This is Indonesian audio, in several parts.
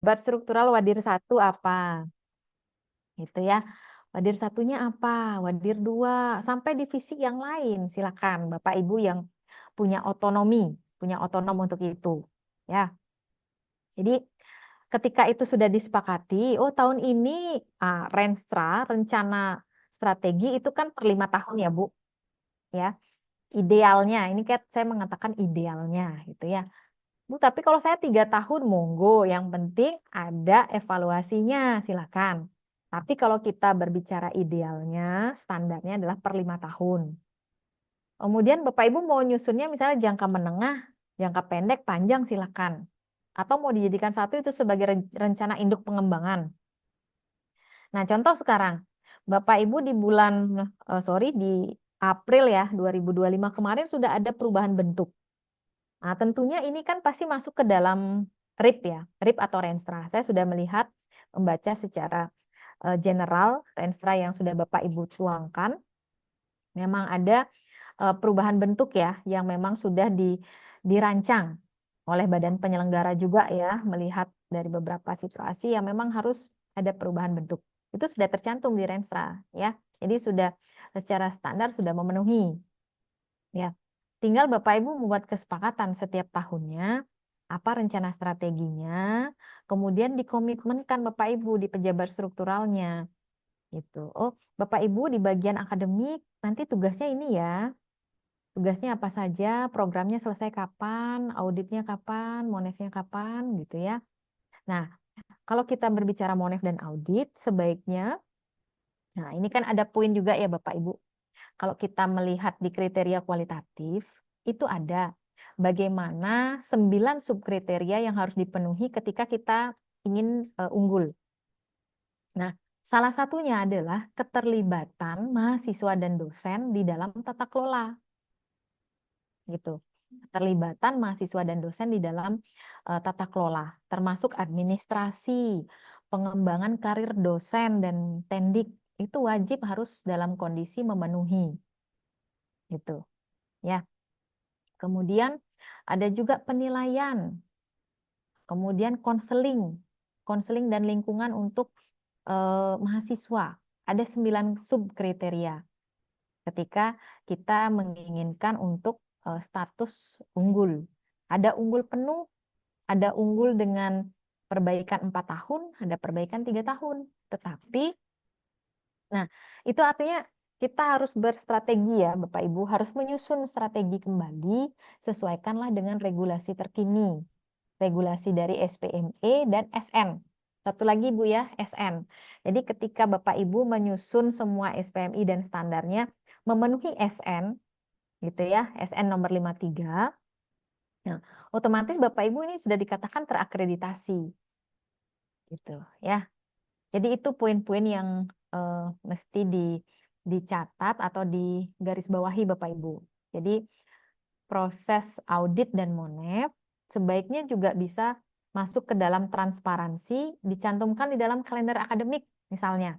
Pejabat struktural Wadir 1 apa? Gitu ya. Wadir satunya apa? Wadir 2 sampai divisi yang lain. Silakan Bapak Ibu yang punya otonomi, punya otonom untuk itu. Ya. Jadi ketika itu sudah disepakati, oh tahun ini Renstra, rencana strategi itu kan per 5 tahun ya Bu. Ya. Idealnya, ini kan saya mengatakan idealnya gitu ya. Bu, tapi kalau saya 3 tahun, monggo. Yang penting ada evaluasinya, silakan. Tapi kalau kita berbicara idealnya, standarnya adalah per 5 tahun. Kemudian Bapak Ibu mau nyusunnya misalnya jangka menengah, jangka pendek, panjang, silakan. Atau mau dijadikan satu itu sebagai rencana induk pengembangan. Nah, contoh sekarang, Bapak Ibu di di April ya 2025 kemarin sudah ada perubahan bentuk. Nah, tentunya ini kan pasti masuk ke dalam RIP ya, RIP atau Renstra. Saya sudah membaca secara general Renstra yang sudah Bapak Ibu tuangkan. Memang ada perubahan bentuk ya, yang memang sudah dirancang oleh badan penyelenggara juga ya, melihat dari beberapa situasi yang memang harus ada perubahan bentuk. Itu sudah tercantum di Renstra ya. Jadi sudah secara standar sudah memenuhi ya. Tinggal Bapak Ibu membuat kesepakatan setiap tahunnya, apa rencana strateginya, kemudian dikomitmenkan Bapak Ibu di pejabat strukturalnya. Gitu. Oh, Bapak Ibu di bagian akademik, nanti tugasnya ini ya. Tugasnya apa saja, programnya selesai kapan, auditnya kapan, monefnya kapan, gitu ya. Nah, kalau kita berbicara monef dan audit, sebaiknya, nah ini kan ada poin juga ya Bapak Ibu. Kalau kita melihat di kriteria kualitatif, itu ada bagaimana 9 subkriteria yang harus dipenuhi ketika kita ingin unggul. Nah, salah satunya adalah keterlibatan mahasiswa dan dosen di dalam tata kelola. Gitu. Keterlibatan mahasiswa dan dosen di dalam tata kelola, termasuk administrasi, pengembangan karir dosen dan tendik itu wajib harus dalam kondisi memenuhi. Gitu. Ya. Kemudian ada juga penilaian, kemudian konseling dan lingkungan untuk mahasiswa. Ada 9 subkriteria ketika kita menginginkan untuk status unggul. Ada unggul penuh, ada unggul dengan perbaikan 4 tahun, ada perbaikan 3 tahun. Tetapi, nah itu artinya kita harus berstrategi ya Bapak Ibu, harus menyusun strategi kembali, sesuaikanlah dengan regulasi terkini. Regulasi dari SPME dan SN. Satu lagi Bu ya, SN. Jadi ketika Bapak Ibu menyusun semua SPMI dan standarnya, memenuhi SN, gitu ya, SN nomor 53, nah, otomatis Bapak Ibu ini sudah dikatakan terakreditasi. Gitu ya. Jadi itu poin-poin yang mesti dicatat atau digarisbawahi Bapak Ibu. Jadi proses audit dan monef sebaiknya juga bisa masuk ke dalam transparansi, dicantumkan di dalam kalender akademik misalnya.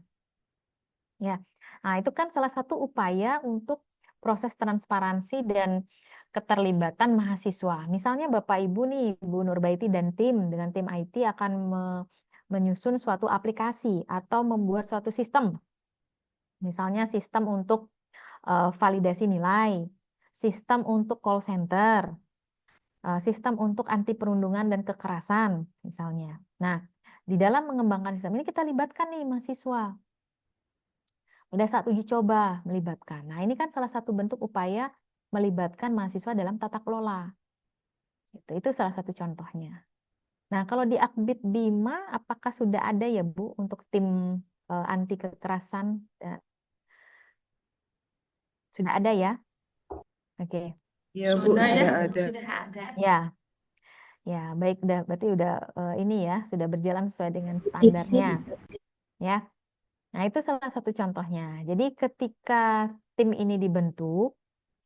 Ya. Nah, itu kan salah satu upaya untuk proses transparansi dan keterlibatan mahasiswa. Misalnya Bapak Ibu nih, Bu Nurbaiti dan tim dengan tim IT akan menyusun suatu aplikasi atau membuat suatu sistem. Misalnya sistem untuk validasi nilai, sistem untuk call center, sistem untuk anti perundungan dan kekerasan misalnya. Nah, di dalam mengembangkan sistem ini kita libatkan nih mahasiswa. Pada saat uji coba melibatkan. Nah, ini kan salah satu bentuk upaya melibatkan mahasiswa dalam tata kelola. Itu salah satu contohnya. Nah, kalau di Akbid Bima, apakah sudah ada ya Bu untuk tim anti kekerasan? Sudah ada ya? Oke. Ya Bu, Sudah ya, sudah ada. sudah ada. Ya, ya baik. Berarti udah ini ya, sudah berjalan sesuai dengan standarnya. Ya. Nah, itu salah satu contohnya. Jadi ketika tim ini dibentuk,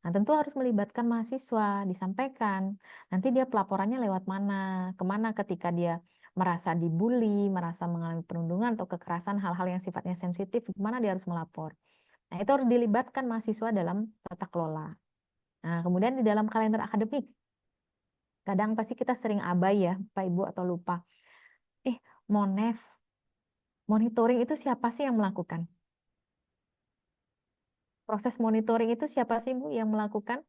nah tentu harus melibatkan mahasiswa, disampaikan. Nanti dia pelaporannya lewat mana, kemana ketika dia merasa dibully, merasa mengalami perundungan atau kekerasan, hal-hal yang sifatnya sensitif, kemana dia harus melapor. Nah, itu harus dilibatkan mahasiswa dalam tata kelola. Nah, kemudian di dalam kalender akademik, kadang pasti kita sering abai ya, Pak Ibu, atau lupa. Monef. Monitoring itu siapa sih yang melakukan? Proses monitoring itu siapa sih Bu yang melakukan?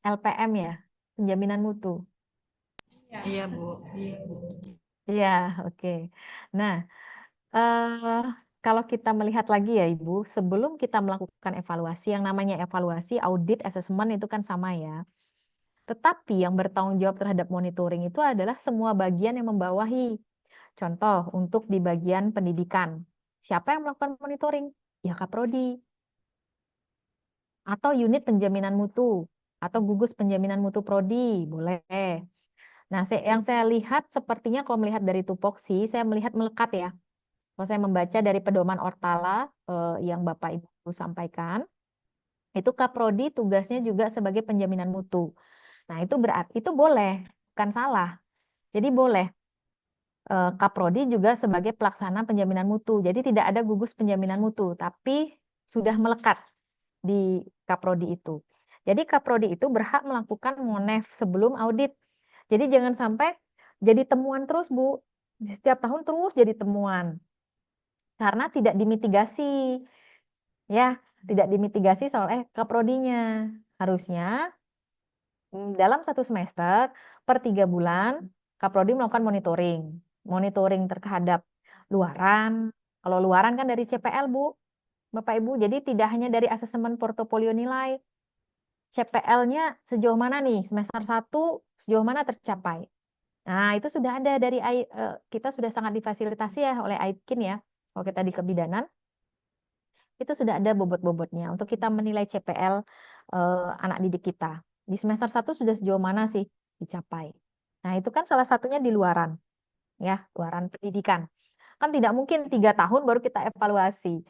LPM ya, penjaminan mutu. Iya, Bu. Iya, Bu. Iya, oke. Nah, eh, kalau kita melihat lagi ya Ibu, sebelum kita melakukan evaluasi, yang namanya evaluasi, audit, assessment itu kan sama ya. Tetapi yang bertanggung jawab terhadap monitoring itu adalah semua bagian yang membawahi. Contoh, untuk di bagian pendidikan. Siapa yang melakukan monitoring? Ya Kaprodi. Atau unit penjaminan mutu. Atau gugus penjaminan mutu prodi. Boleh. Nah, yang saya lihat sepertinya kalau melihat dari tupoksi, saya melihat melekat ya. Kalau saya membaca dari pedoman Ortala yang Bapak Ibu sampaikan, itu Kaprodi tugasnya juga sebagai penjaminan mutu. Nah, itu berarti itu boleh, bukan salah. Jadi boleh Kaprodi juga sebagai pelaksana penjaminan mutu. Jadi tidak ada gugus penjaminan mutu, tapi sudah melekat di Kaprodi itu. Jadi Kaprodi itu berhak melakukan monef sebelum audit. Jadi jangan sampai jadi temuan terus, Bu. Setiap tahun terus jadi temuan. Karena tidak dimitigasi. Ya, tidak dimitigasi soal Kaprodinya. Harusnya dalam satu semester per 3 bulan Kaprodi melakukan monitoring. Monitoring terhadap luaran. Kalau luaran kan dari CPL, Bu. Bapak Ibu, jadi tidak hanya dari asesmen portofolio nilai, CPL-nya sejauh mana nih? Semester 1 sejauh mana tercapai? Nah, itu sudah ada dari kita sudah sangat difasilitasi ya oleh AIPKIN ya. Kalau kita di kebidanan, itu sudah ada bobot-bobotnya untuk kita menilai CPL anak didik kita. Di semester 1 sudah sejauh mana sih dicapai? Nah, itu kan salah satunya di luaran, ya, luaran pendidikan. Kan tidak mungkin 3 tahun baru kita evaluasi.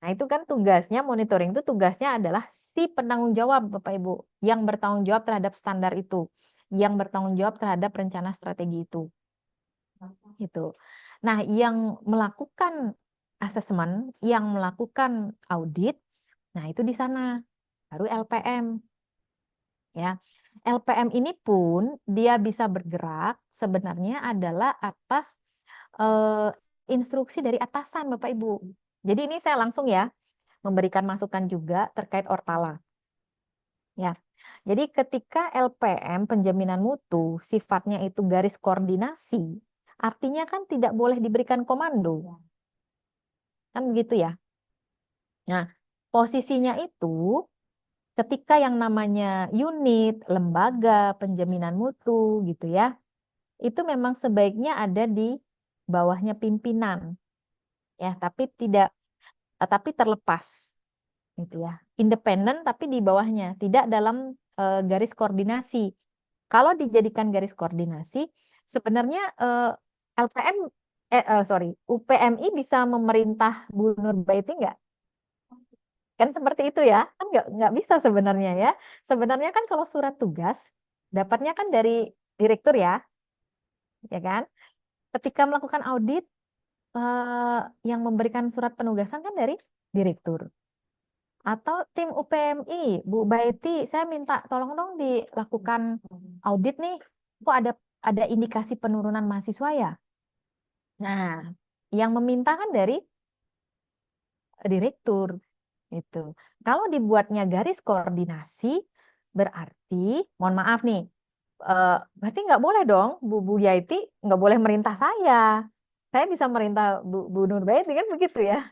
Nah, itu kan tugasnya, monitoring itu tugasnya adalah si penanggung jawab, Bapak Ibu, yang bertanggung jawab terhadap standar itu, yang bertanggung jawab terhadap rencana strategi itu. Gitu. Nah, yang melakukan asesmen, yang melakukan audit, nah itu di sana, baru LPM. Ya. LPM ini pun dia bisa bergerak sebenarnya adalah atas eh, instruksi dari atasan, Bapak Ibu. Jadi ini saya langsung ya, memberikan masukan juga terkait Ortala. Ya. Jadi ketika LPM penjaminan mutu sifatnya itu garis koordinasi, artinya kan tidak boleh diberikan komando. Kan begitu ya. Nah, posisinya itu ketika yang namanya unit, lembaga, penjaminan mutu gitu ya, itu memang sebaiknya ada di bawahnya pimpinan ya, tapi terlepas gitu ya. Independen tapi di bawahnya, tidak dalam garis koordinasi. Kalau dijadikan garis koordinasi, sebenarnya LPM sorry, UPMI bisa memerintah Bu Nurbaiti nggak? Kan seperti itu ya, kan nggak bisa sebenarnya ya. Sebenarnya kan kalau surat tugas dapatnya kan dari direktur ya kan? Ketika melakukan audit yang memberikan surat penugasan kan dari direktur. Atau tim UPMI, Bu Baiti, saya minta tolong dong dilakukan audit nih. Kok ada indikasi penurunan mahasiswa ya? Nah, yang meminta kan dari direktur itu. Kalau dibuatnya garis koordinasi, berarti, mohon maaf nih, berarti nggak boleh dong, Bu Yaiti nggak boleh merintah saya. Saya bisa merintah Bu Nurbaiti kan begitu ya,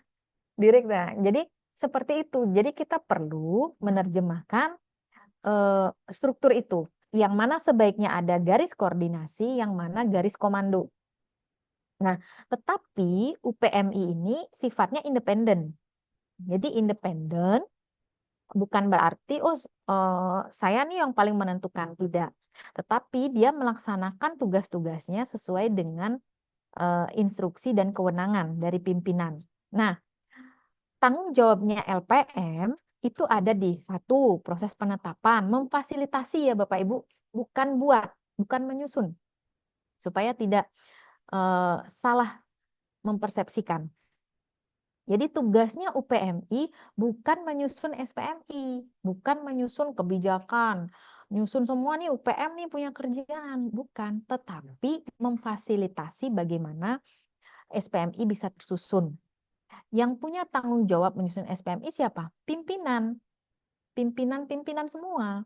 direct. Nah, jadi seperti itu. Jadi kita perlu menerjemahkan struktur itu. Yang mana sebaiknya ada garis koordinasi, yang mana garis komando. Nah, tetapi UPMI ini sifatnya independen. Jadi independen bukan berarti saya nih yang paling menentukan, tidak. Tetapi dia melaksanakan tugas-tugasnya sesuai dengan instruksi dan kewenangan dari pimpinan. Nah, tanggung jawabnya LPM itu ada di satu, proses penetapan, memfasilitasi ya Bapak Ibu, bukan menyusun, supaya tidak salah mempersepsikan. Jadi tugasnya UPMI bukan menyusun SPMI, bukan menyusun kebijakan, nyusun semua nih UPM nih punya kerjaan, bukan, tetapi memfasilitasi bagaimana SPMI bisa tersusun. Yang punya tanggung jawab menyusun SPMI siapa? Pimpinan. Pimpinan-pimpinan semua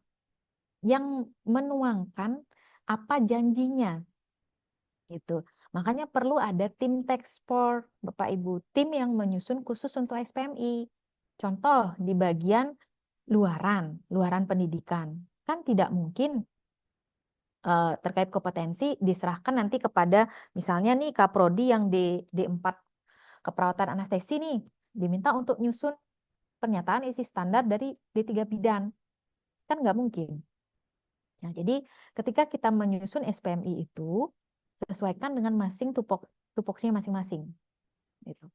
yang menuangkan apa janjinya gitu. Makanya perlu ada tim task force, Bapak Ibu, tim yang menyusun khusus untuk SPMI. Contoh di bagian luaran pendidikan. Kan tidak mungkin terkait kompetensi diserahkan nanti kepada misalnya nih Kaprodi yang D4 keperawatan anestesi nih diminta untuk nyusun pernyataan isi standar dari D3 bidan. Kan nggak mungkin. Nah, jadi ketika kita menyusun SPMI itu sesuaikan dengan tupoksinya masing-masing. Gitu.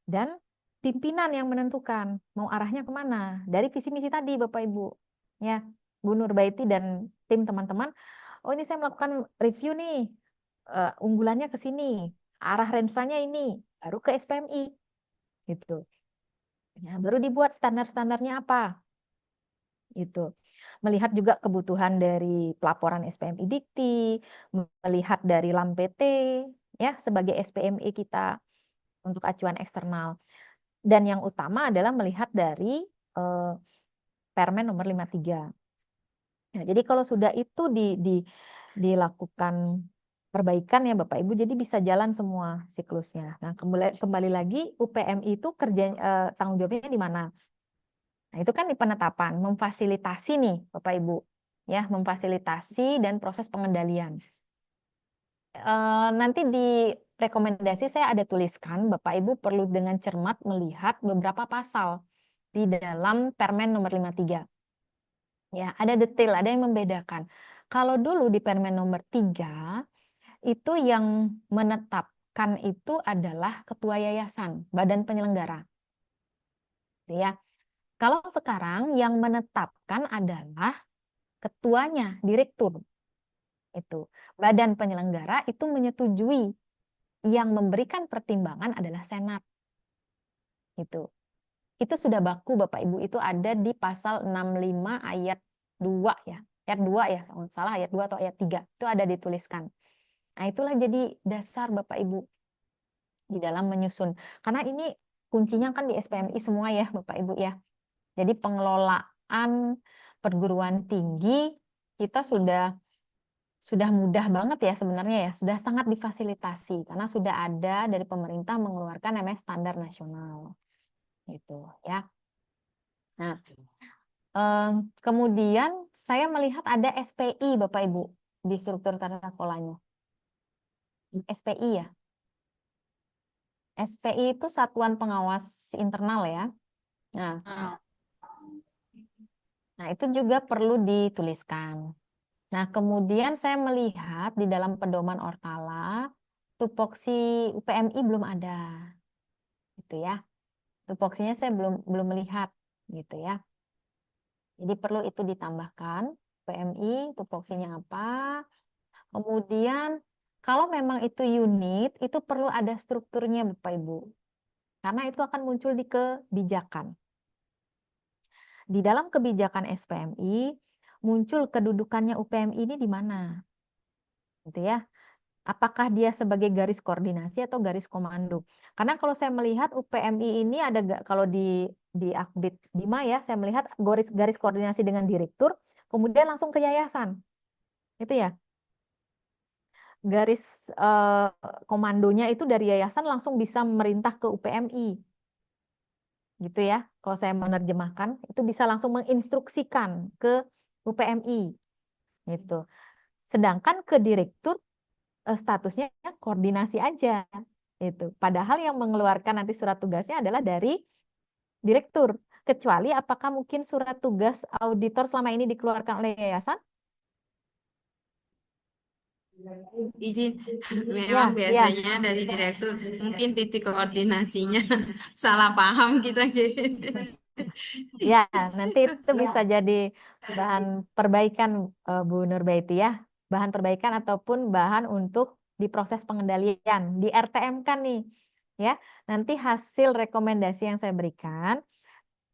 Dan pimpinan yang menentukan mau arahnya kemana dari visi misi tadi Bapak Ibu. Ya, Bu Nurbaiti dan tim teman-teman, oh ini saya melakukan review nih, unggulannya ke sini, arah rensanya ini, baru ke SPMI. Gitu. Ya, baru dibuat standar-standarnya apa. Itu melihat juga kebutuhan dari pelaporan SPMI Dikti, melihat dari LAM PT ya sebagai SPMI kita untuk acuan eksternal. Dan yang utama adalah melihat dari Permen nomor 53. Nah, jadi kalau sudah itu dilakukan perbaikan ya Bapak Ibu, jadi bisa jalan semua siklusnya. Nah, kembali lagi UPMI itu tanggung jawabnya di mana? Nah, itu kan di penetapan, memfasilitasi nih Bapak Ibu, ya, memfasilitasi dan proses pengendalian. Nanti di rekomendasi saya ada tuliskan, Bapak Ibu perlu dengan cermat melihat beberapa pasal di dalam Permen nomor 53. Ya, ada detail, ada yang membedakan. Kalau dulu di Permen nomor 3, itu yang menetapkan itu adalah ketua yayasan, badan penyelenggara. Ya. Kalau sekarang yang menetapkan adalah ketuanya, direktur. Itu. Badan penyelenggara itu menyetujui, yang memberikan pertimbangan adalah Senat. Itu sudah baku Bapak Ibu, itu ada di pasal 65 ayat 2 ya. Ayat 2 ya, kalau salah ayat 2 atau ayat 3. Itu ada dituliskan. Nah, itulah jadi dasar Bapak Ibu di dalam menyusun. Karena ini kuncinya kan di SPMI semua ya Bapak Ibu ya. Jadi pengelolaan perguruan tinggi kita sudah mudah banget ya sebenarnya ya, sudah sangat difasilitasi karena sudah ada dari pemerintah mengeluarkan namanya standar nasional. Gitu ya. Nah, kemudian saya melihat ada SPI Bapak Ibu di struktur tata kelolanya. SPI ya. SPI itu Satuan Pengawas Internal ya. Nah, nah itu juga perlu dituliskan. Nah, kemudian saya melihat di dalam pedoman Ortala, tupoksi UPMI belum ada. Gitu ya. Tupoksinya saya belum melihat gitu ya. Jadi perlu itu ditambahkan UPMI, tupoksinya apa. Kemudian kalau memang itu unit, itu perlu ada strukturnya Bapak Ibu. Karena itu akan muncul di kebijakan. Di dalam kebijakan SPMI, muncul kedudukannya UPMI ini di mana? Gitu ya. Apakah dia sebagai garis koordinasi atau garis komando? Karena kalau saya melihat UPMI ini ada kalau di Akbid 5 ya, saya melihat garis koordinasi dengan direktur, kemudian langsung ke yayasan. Itu ya. Garis komandonya itu dari yayasan langsung bisa merintah ke UPMI. Gitu ya. Kalau saya menerjemahkan, itu bisa langsung menginstruksikan ke UPMI. Gitu. Sedangkan ke direktur statusnya koordinasi aja. Itu. Padahal yang mengeluarkan nanti surat tugasnya adalah dari direktur. Kecuali apakah mungkin surat tugas auditor selama ini dikeluarkan oleh yayasan? Izin, memang Ya, ya. biasanya dari direktur mungkin titik koordinasinya salah paham kita gitu. Ya, nanti itu bisa jadi bahan perbaikan Bu Nurbaiti ya. Bahan perbaikan ataupun bahan untuk di proses pengendalian. Di RTM kan nih. Ya, nanti hasil rekomendasi yang saya berikan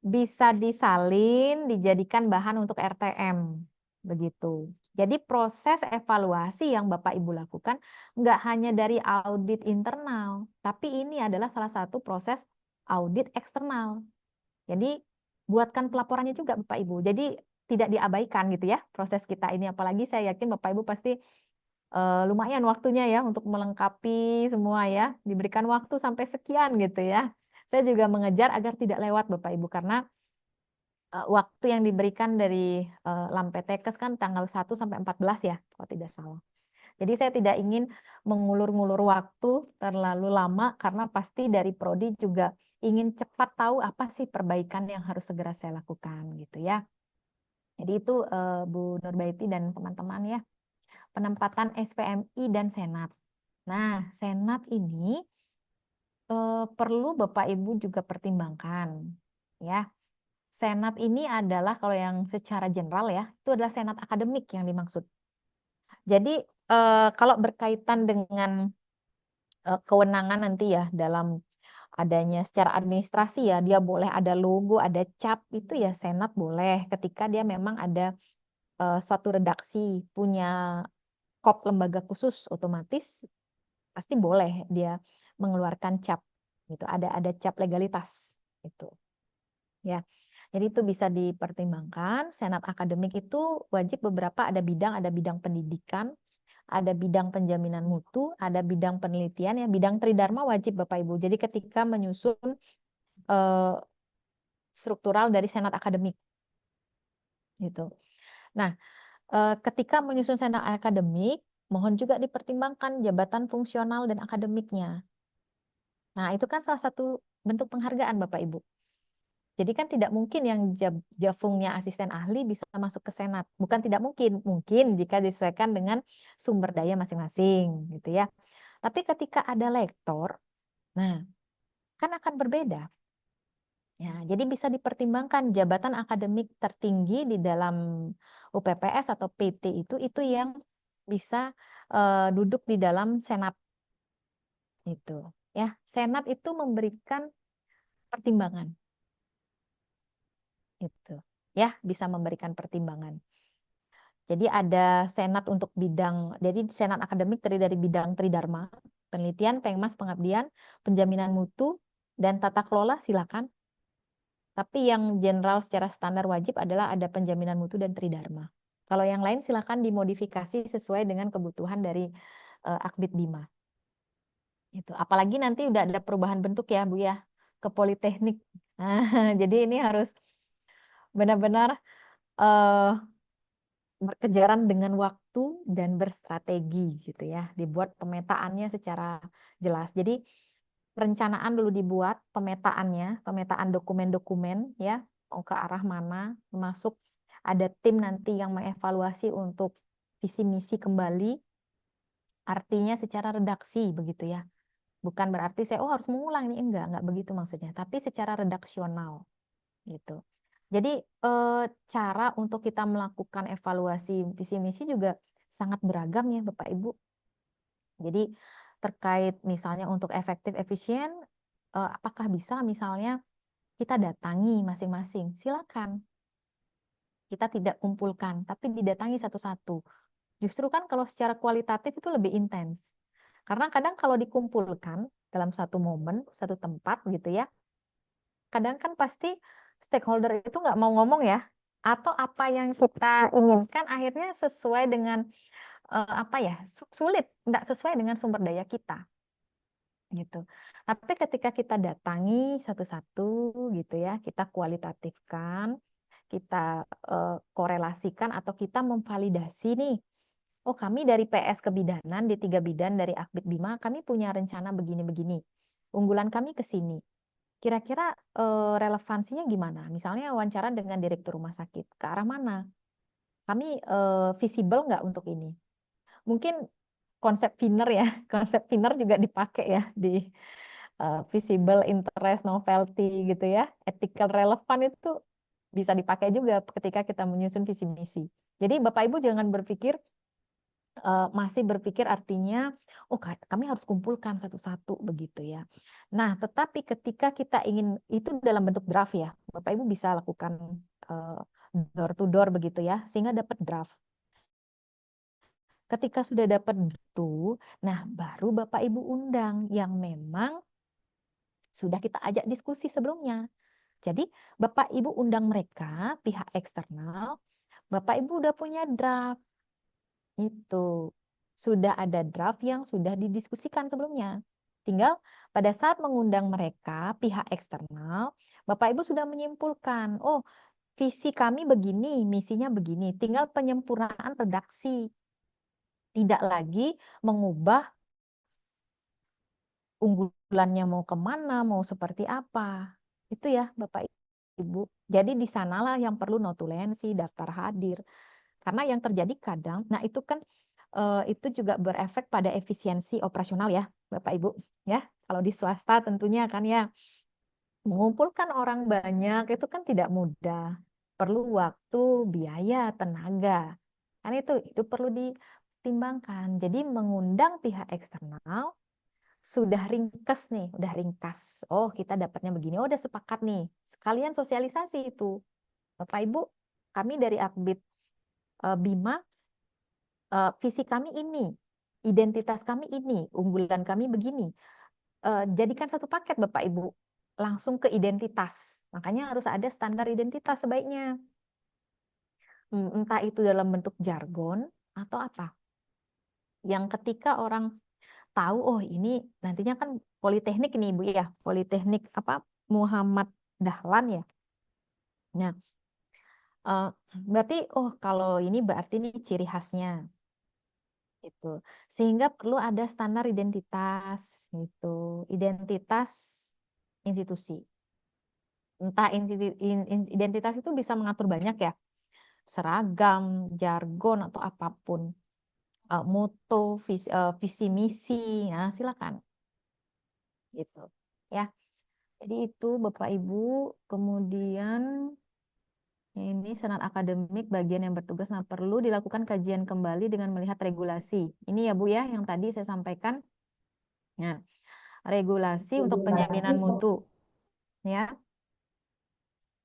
bisa disalin, dijadikan bahan untuk RTM. begitu. Jadi proses evaluasi yang Bapak Ibu lakukan nggak hanya dari audit internal, tapi ini adalah salah satu proses audit eksternal. Jadi buatkan pelaporannya juga Bapak Ibu. Jadi tidak diabaikan gitu ya proses kita ini. Apalagi saya yakin Bapak Ibu pasti lumayan waktunya ya untuk melengkapi semua ya. Diberikan waktu sampai sekian gitu ya. Saya juga mengejar agar tidak lewat Bapak Ibu karena waktu yang diberikan dari Lampetekes kan tanggal 1 sampai 14 ya, kalau tidak salah. Jadi saya tidak ingin mengulur-ngulur waktu terlalu lama karena pasti dari Prodi juga ingin cepat tahu apa sih perbaikan yang harus segera saya lakukan gitu ya. Jadi itu Bu Nurbaiti dan teman-teman ya, penempatan SPMI dan Senat. Nah, Senat ini perlu Bapak Ibu juga pertimbangkan ya. Senat ini adalah kalau yang secara general ya, itu adalah senat akademik yang dimaksud. Jadi kalau berkaitan dengan kewenangan nanti ya dalam adanya secara administrasi ya, dia boleh ada logo, ada cap itu ya senat boleh ketika dia memang ada suatu redaksi punya kop lembaga khusus otomatis pasti boleh dia mengeluarkan cap gitu. Ada cap legalitas itu. Ya. Jadi itu bisa dipertimbangkan. Senat akademik itu wajib beberapa ada bidang pendidikan, ada bidang penjaminan mutu, ada bidang penelitian ya, bidang tridharma wajib Bapak Ibu. Jadi ketika menyusun eh, struktural dari senat akademik gitu. Nah, ketika menyusun senat akademik, mohon juga dipertimbangkan jabatan fungsional dan akademiknya. Nah, itu kan salah satu bentuk penghargaan Bapak Ibu. Jadi kan tidak mungkin yang jafungnya asisten ahli bisa masuk ke senat. Bukan tidak mungkin, mungkin jika disesuaikan dengan sumber daya masing-masing gitu ya. Tapi ketika ada lektor, nah kan akan berbeda. Ya, jadi bisa dipertimbangkan jabatan akademik tertinggi di dalam UPPS atau PT itu yang bisa duduk di dalam senat itu. Ya, senat itu memberikan pertimbangan itu. Ya, bisa memberikan pertimbangan. Jadi ada senat untuk bidang, jadi senat akademik terdiri dari bidang tridharma, penelitian, pengmas, pengabdian, penjaminan mutu, dan tata kelola silakan. Tapi yang general secara standar wajib adalah ada penjaminan mutu dan tridharma. Kalau yang lain silakan dimodifikasi sesuai dengan kebutuhan dari Akbid Bima. Itu. Apalagi nanti udah ada perubahan bentuk ya Bu ya ke Politeknik. Jadi ini harus benar-benar eh, berkejaran dengan waktu dan berstrategi gitu ya. Dibuat pemetaannya secara jelas. Jadi perencanaan dulu dibuat, pemetaannya, pemetaan dokumen-dokumen ya, mau ke arah mana, masuk ada tim nanti yang mengevaluasi untuk visi misi kembali, artinya secara redaksi begitu ya. Bukan berarti saya harus mengulang ini enggak begitu maksudnya, tapi secara redaksional gitu. Jadi cara untuk kita melakukan evaluasi visi misi juga sangat beragam ya Bapak Ibu. Jadi terkait misalnya untuk efektif efisien, apakah bisa misalnya kita datangi masing-masing? Silakan. Kita tidak kumpulkan, tapi didatangi satu-satu. Justru kan kalau secara kualitatif itu lebih intens. Karena kadang kalau dikumpulkan dalam satu momen, satu tempat gitu ya, kadang kan pasti stakeholder itu nggak mau ngomong ya, atau apa yang kita inginkan akhirnya sesuai dengan apa ya, sulit, nggak sesuai dengan sumber daya kita gitu. Tapi ketika kita datangi satu-satu gitu ya, kita kualitatifkan, kita korelasikan atau kita memvalidasi nih. Oh, kami dari PS Kebidanan di 3 bidan dari Akbid Bima, kami punya rencana begini-begini. Unggulan kami ke sini. Kira-kira relevansinya gimana? Misalnya wawancara dengan direktur rumah sakit, ke arah mana? Kami visible nggak untuk ini? Mungkin konsep winner ya, konsep winner juga dipakai ya di visible, interest, novelty gitu ya. Ethical relevan itu bisa dipakai juga ketika kita menyusun visi misi. Jadi Bapak Ibu jangan berpikir masih berpikir artinya, oh kami harus kumpulkan satu-satu begitu ya. Nah, tetapi ketika kita ingin itu dalam bentuk draft ya, Bapak Ibu bisa lakukan door to door begitu ya, sehingga dapat draft. Ketika sudah dapat itu, nah baru Bapak Ibu undang yang memang sudah kita ajak diskusi sebelumnya. Jadi Bapak Ibu undang mereka, pihak eksternal, Bapak Ibu udah punya draft. Itu sudah ada draft yang sudah didiskusikan sebelumnya. Tinggal pada saat mengundang mereka, pihak eksternal, Bapak Ibu sudah menyimpulkan, oh visi kami begini, misinya begini. Tinggal penyempurnaan redaksi. Tidak lagi mengubah unggulannya mau kemana, mau seperti apa. Itu ya Bapak Ibu. Jadi di sanalah yang perlu notulensi, daftar hadir. Karena yang terjadi kadang, nah itu kan itu juga berefek pada efisiensi operasional ya, Bapak Ibu. Ya, kalau di swasta tentunya kan ya mengumpulkan orang banyak itu kan tidak mudah. Perlu waktu, biaya, tenaga. Kan itu perlu ditimbangkan. Jadi mengundang pihak eksternal sudah ringkas nih, udah ringkas. Oh, kita dapatnya begini. Oh, udah sepakat nih. Sekalian sosialisasi itu. Bapak Ibu, kami dari Akbid Bima, visi kami ini, identitas kami ini, unggulan kami begini. Jadikan satu paket Bapak Ibu, langsung ke identitas. Makanya harus ada standar identitas sebaiknya. Entah itu dalam bentuk jargon atau apa. Yang ketika orang tahu, oh ini nantinya kan Politeknik ini Ibu ya, Politeknik apa Muhammad Dahlan ya. Nah, berarti oh kalau ini berarti ini ciri khasnya gitu. Sehingga perlu ada standar identitas gitu, identitas institusi. Entah identitas itu bisa mengatur banyak ya, seragam, jargon atau apapun, moto, visi misi, nah silakan gitu ya. Jadi itu Bapak Ibu, kemudian ini senat akademik bagian yang bertugas. Nah, perlu dilakukan kajian kembali dengan melihat regulasi. Ini ya Bu ya, yang tadi saya sampaikan. Nah, regulasi untuk penjaminan mutu ya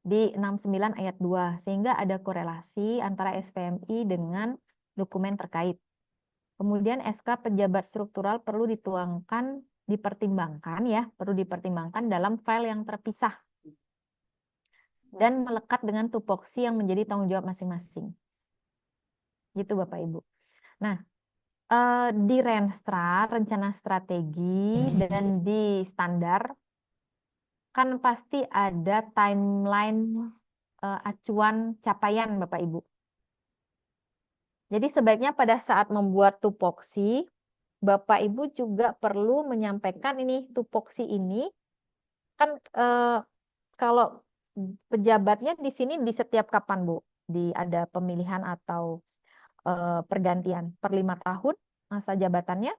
di 69 ayat 2 sehingga ada korelasi antara SPMI dengan dokumen terkait. Kemudian SK pejabat struktural perlu dituangkan, dipertimbangkan ya, perlu dipertimbangkan dalam file yang terpisah dan melekat dengan tupoksi yang menjadi tanggung jawab masing-masing. Gitu Bapak Ibu. Nah, di Renstra, rencana strategi, dan di standar, kan pasti ada timeline acuan capaian Bapak Ibu. Jadi sebaiknya pada saat membuat tupoksi, Bapak Ibu juga perlu menyampaikan ini tupoksi ini, kan kalau pejabatnya di sini di setiap kapan Bu? Ada pemilihan atau pergantian per 5 tahun masa jabatannya?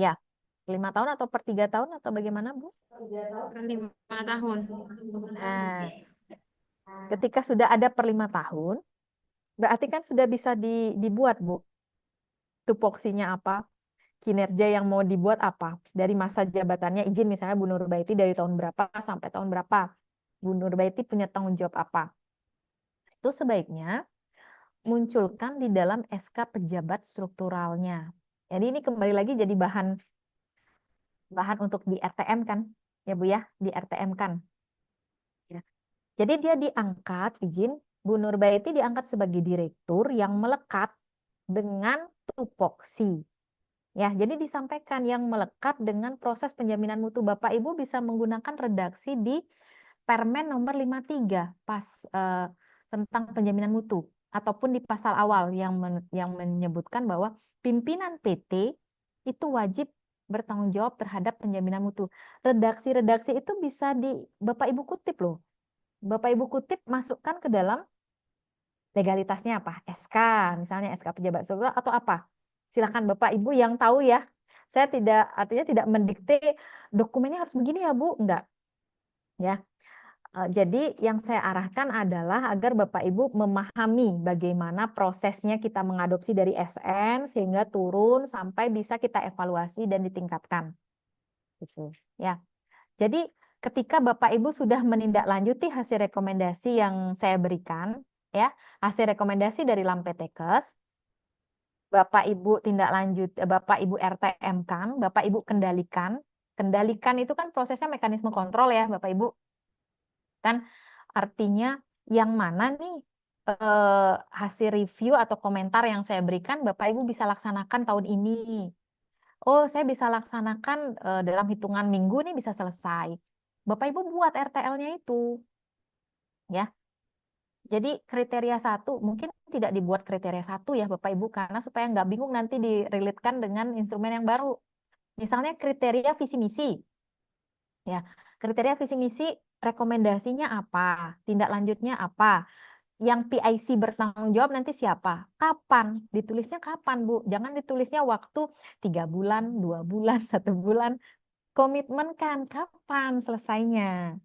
Ya, 5 tahun atau per 3 tahun atau bagaimana Bu? Per 5 tahun. Nah, ketika sudah ada per 5 tahun, berarti kan sudah bisa dibuat Bu. Tupoksinya apa? Kinerja yang mau dibuat apa? Dari masa jabatannya izin misalnya Bu Nurbaiti dari tahun berapa sampai tahun berapa? Bu Nurbaiti punya tanggung jawab apa? Itu sebaiknya munculkan di dalam SK pejabat strukturalnya. Jadi ini kembali lagi jadi bahan untuk di RTM kan, ya Bu ya, di RTM kan. Ya. Jadi dia diangkat izin Bu Nurbaiti diangkat sebagai direktur yang melekat dengan tupoksi. Ya, jadi disampaikan yang melekat dengan proses penjaminan mutu. Bapak Ibu bisa menggunakan redaksi di Permen nomor 53 pas tentang penjaminan mutu ataupun di pasal awal yang menyebutkan bahwa pimpinan PT itu wajib bertanggung jawab terhadap penjaminan mutu. Redaksi-redaksi itu bisa Bapak Ibu kutip loh. Bapak Ibu kutip masukkan ke dalam legalitasnya apa? SK, misalnya SK pejabat struktural atau apa? Silakan Bapak Ibu yang tahu ya. Saya artinya tidak mendikte dokumennya harus begini ya Bu, enggak. Ya. Jadi yang saya arahkan adalah agar Bapak Ibu memahami bagaimana prosesnya kita mengadopsi dari SN sehingga turun sampai bisa kita evaluasi dan ditingkatkan. Gitu. Ya. Jadi ketika Bapak Ibu sudah menindaklanjuti hasil rekomendasi yang saya berikan, ya, hasil rekomendasi dari Lampetekes, Bapak Ibu tindak lanjut, Bapak Ibu RTM kan, Bapak Ibu kendalikan. Kendalikan itu kan prosesnya mekanisme kontrol ya, Bapak Ibu. Kan artinya yang mana nih hasil review atau komentar yang saya berikan Bapak Ibu bisa laksanakan tahun ini. Oh, saya bisa laksanakan dalam hitungan minggu nih bisa selesai. Bapak Ibu buat RTL-nya itu, ya. Jadi kriteria satu mungkin tidak dibuat kriteria satu ya Bapak Ibu karena supaya nggak bingung nanti direlitkan dengan instrumen yang baru. Misalnya kriteria visi misi, ya. Kriteria visi misi rekomendasinya apa, tindak lanjutnya apa, yang PIC bertanggung jawab nanti siapa, kapan, ditulisnya kapan Bu, jangan ditulisnya waktu 3 bulan, 2 bulan, 1 bulan, komitmen kan kapan selesainya.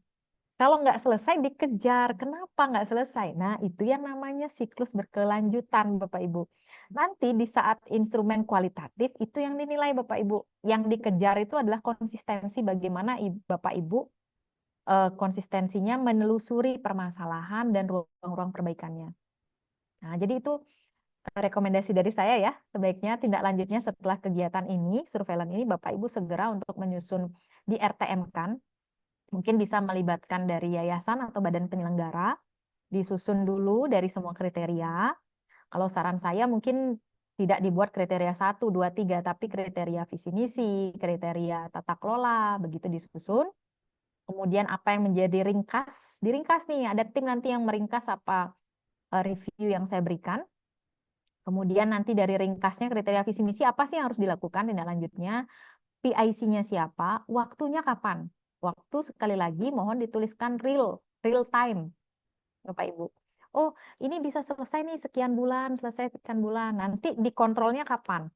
Kalau nggak selesai dikejar, kenapa nggak selesai? Nah, itu yang namanya siklus berkelanjutan, Bapak Ibu. Nanti di saat instrumen kualitatif, itu yang dinilai, Bapak Ibu. Yang dikejar itu adalah konsistensi bagaimana Bapak Ibu konsistensinya menelusuri permasalahan dan ruang-ruang perbaikannya. Nah, jadi itu rekomendasi dari saya ya. Sebaiknya tindak lanjutnya setelah kegiatan ini, surveillance ini, Bapak Ibu segera untuk menyusun di RTM kan. Mungkin bisa melibatkan dari yayasan atau badan penyelenggara, disusun dulu dari semua kriteria. Kalau saran saya mungkin tidak dibuat kriteria 1, 2, 3, tapi kriteria visi misi, kriteria tata kelola, begitu disusun. Kemudian apa yang menjadi ringkas, diringkas nih, ada tim nanti yang meringkas apa review yang saya berikan. Kemudian nanti dari ringkasnya kriteria visi misi apa sih yang harus dilakukan tindak lanjutnya, PIC-nya siapa, waktunya kapan. Waktu sekali lagi mohon dituliskan real time, Bapak Ibu. Oh, ini bisa selesai nih sekian bulan, selesai sekian bulan. Nanti dikontrolnya kapan?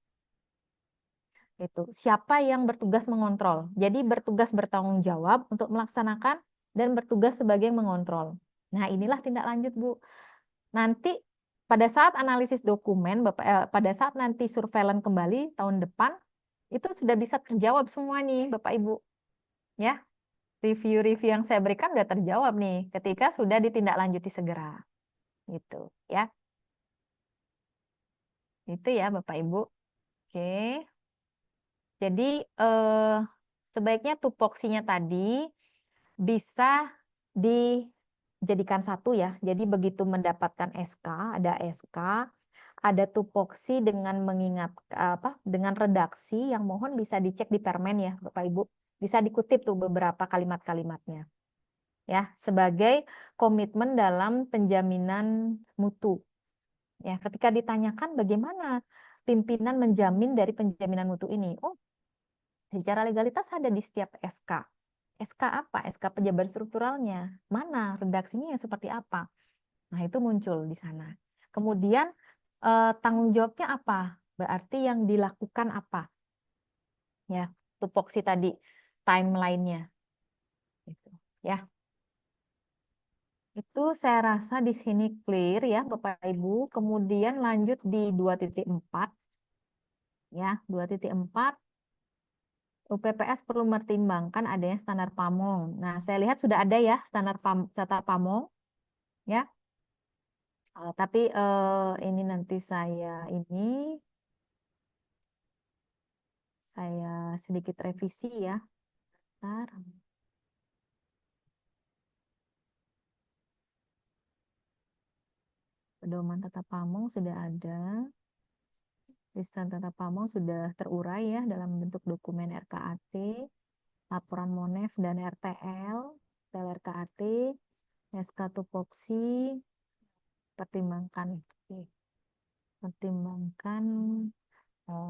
Itu. Siapa yang bertugas mengontrol? Jadi bertugas bertanggung jawab untuk melaksanakan dan bertugas sebagai mengontrol. Nah, inilah tindak lanjut, Bu. Nanti pada saat analisis dokumen, pada saat nanti surveillance kembali tahun depan, itu sudah bisa terjawab semua nih, Bapak Ibu. Ya, review-review yang saya berikan sudah terjawab nih ketika sudah ditindaklanjuti segera. Gitu, ya. Itu ya, Bapak Ibu. Oke. Jadi sebaiknya tupoksinya tadi bisa dijadikan satu ya. Jadi begitu mendapatkan SK, ada SK, ada tupoksi dengan mengingat apa? Dengan redaksi yang mohon bisa dicek di permen ya, Bapak Ibu. Bisa dikutip tuh beberapa kalimat-kalimatnya. Ya, sebagai komitmen dalam penjaminan mutu. Ya, ketika ditanyakan bagaimana pimpinan menjamin dari penjaminan mutu ini? Oh, secara legalitas ada di setiap SK. SK apa? SK pejabat strukturalnya. Mana? Redaksinya yang seperti apa? Nah, itu muncul di sana. Kemudian tanggung jawabnya apa? Berarti yang dilakukan apa? Ya, tupoksi tadi timeline-nya. Gitu. Ya, itu saya rasa di sini clear ya Bapak Ibu. Kemudian lanjut di 2.4 ya, 2.4 UPPS perlu mempertimbangkan adanya standar PAMONG. Nah, saya lihat sudah ada ya standar PAMONG ya. Tapi ini nanti saya sedikit revisi ya. Bentar. Pedoman tata PAMONG sudah ada. Lista tata PAMONG sudah terurai ya dalam bentuk dokumen RKAT, laporan MONEF dan RTL, RKAT, SK tupoksi, pertimbangkan. Oke. Pertimbangkan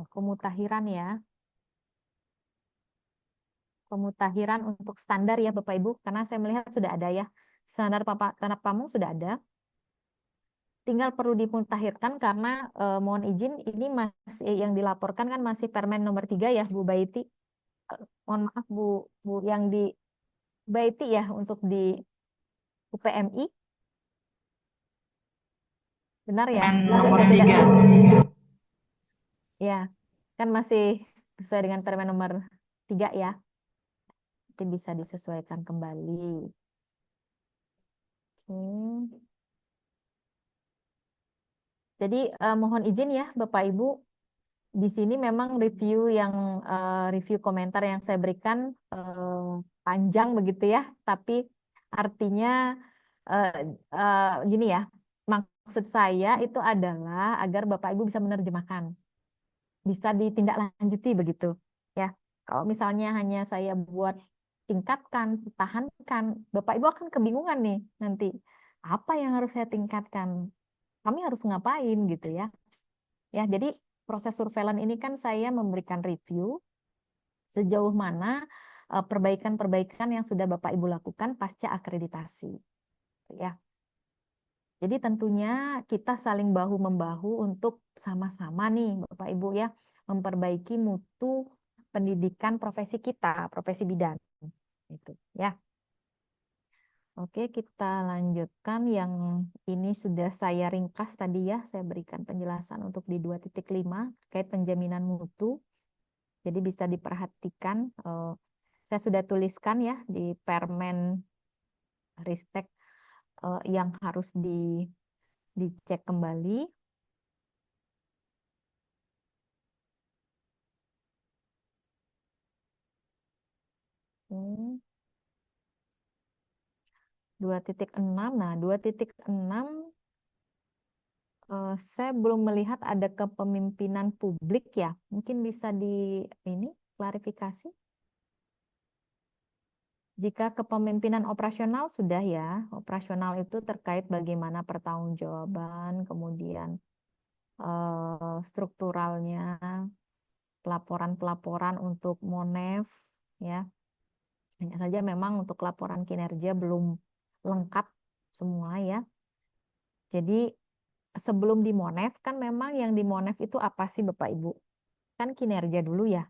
komutahiran ya. Pemutahiran untuk standar ya Bapak Ibu, karena saya melihat sudah ada ya. Standar tanah pamong sudah ada. Tinggal perlu dimutahirkan karena mohon izin ini masih yang dilaporkan kan masih Permen nomor 3 ya Bu Baiti. Mohon maaf Bu yang di Baiti ya untuk di UPMI. Benar ya? Permen Atau nomor tidak? 3. Ya, kan masih sesuai dengan Permen nomor 3 ya. Nanti bisa disesuaikan kembali. Oke. Jadi mohon izin ya Bapak Ibu, di sini memang review komentar yang saya berikan panjang begitu ya, tapi artinya eh, gini ya, maksud saya itu adalah agar Bapak Ibu bisa menerjemahkan, bisa ditindaklanjuti begitu ya. Kalau misalnya hanya saya buat tingkatkan, tahankan, Bapak Ibu akan kebingungan nih nanti apa yang harus saya tingkatkan, kami harus ngapain gitu ya. Ya, jadi proses surveillance ini kan saya memberikan review sejauh mana perbaikan-perbaikan yang sudah Bapak Ibu lakukan pasca akreditasi. Ya, jadi tentunya kita saling bahu-membahu untuk sama-sama nih Bapak Ibu ya memperbaiki mutu pendidikan profesi kita, profesi bidan. Itu ya. Oke, kita lanjutkan yang ini sudah saya ringkas tadi ya, saya berikan penjelasan untuk di 2.5 terkait penjaminan mutu. Jadi bisa diperhatikan, saya sudah tuliskan ya di Permen Ristek yang harus dicek kembali. Hmm, 2.6. Nah, 2.6 saya belum melihat ada kepemimpinan publik ya. Mungkin bisa di ini klarifikasi. Jika kepemimpinan operasional sudah ya, operasional itu terkait bagaimana pertanggungjawaban, kemudian strukturalnya, pelaporan-pelaporan untuk Monef ya. Hanya saja memang untuk laporan kinerja belum lengkap semua ya. Jadi sebelum di Monef kan memang yang di Monef itu apa sih Bapak Ibu? Kan kinerja dulu ya.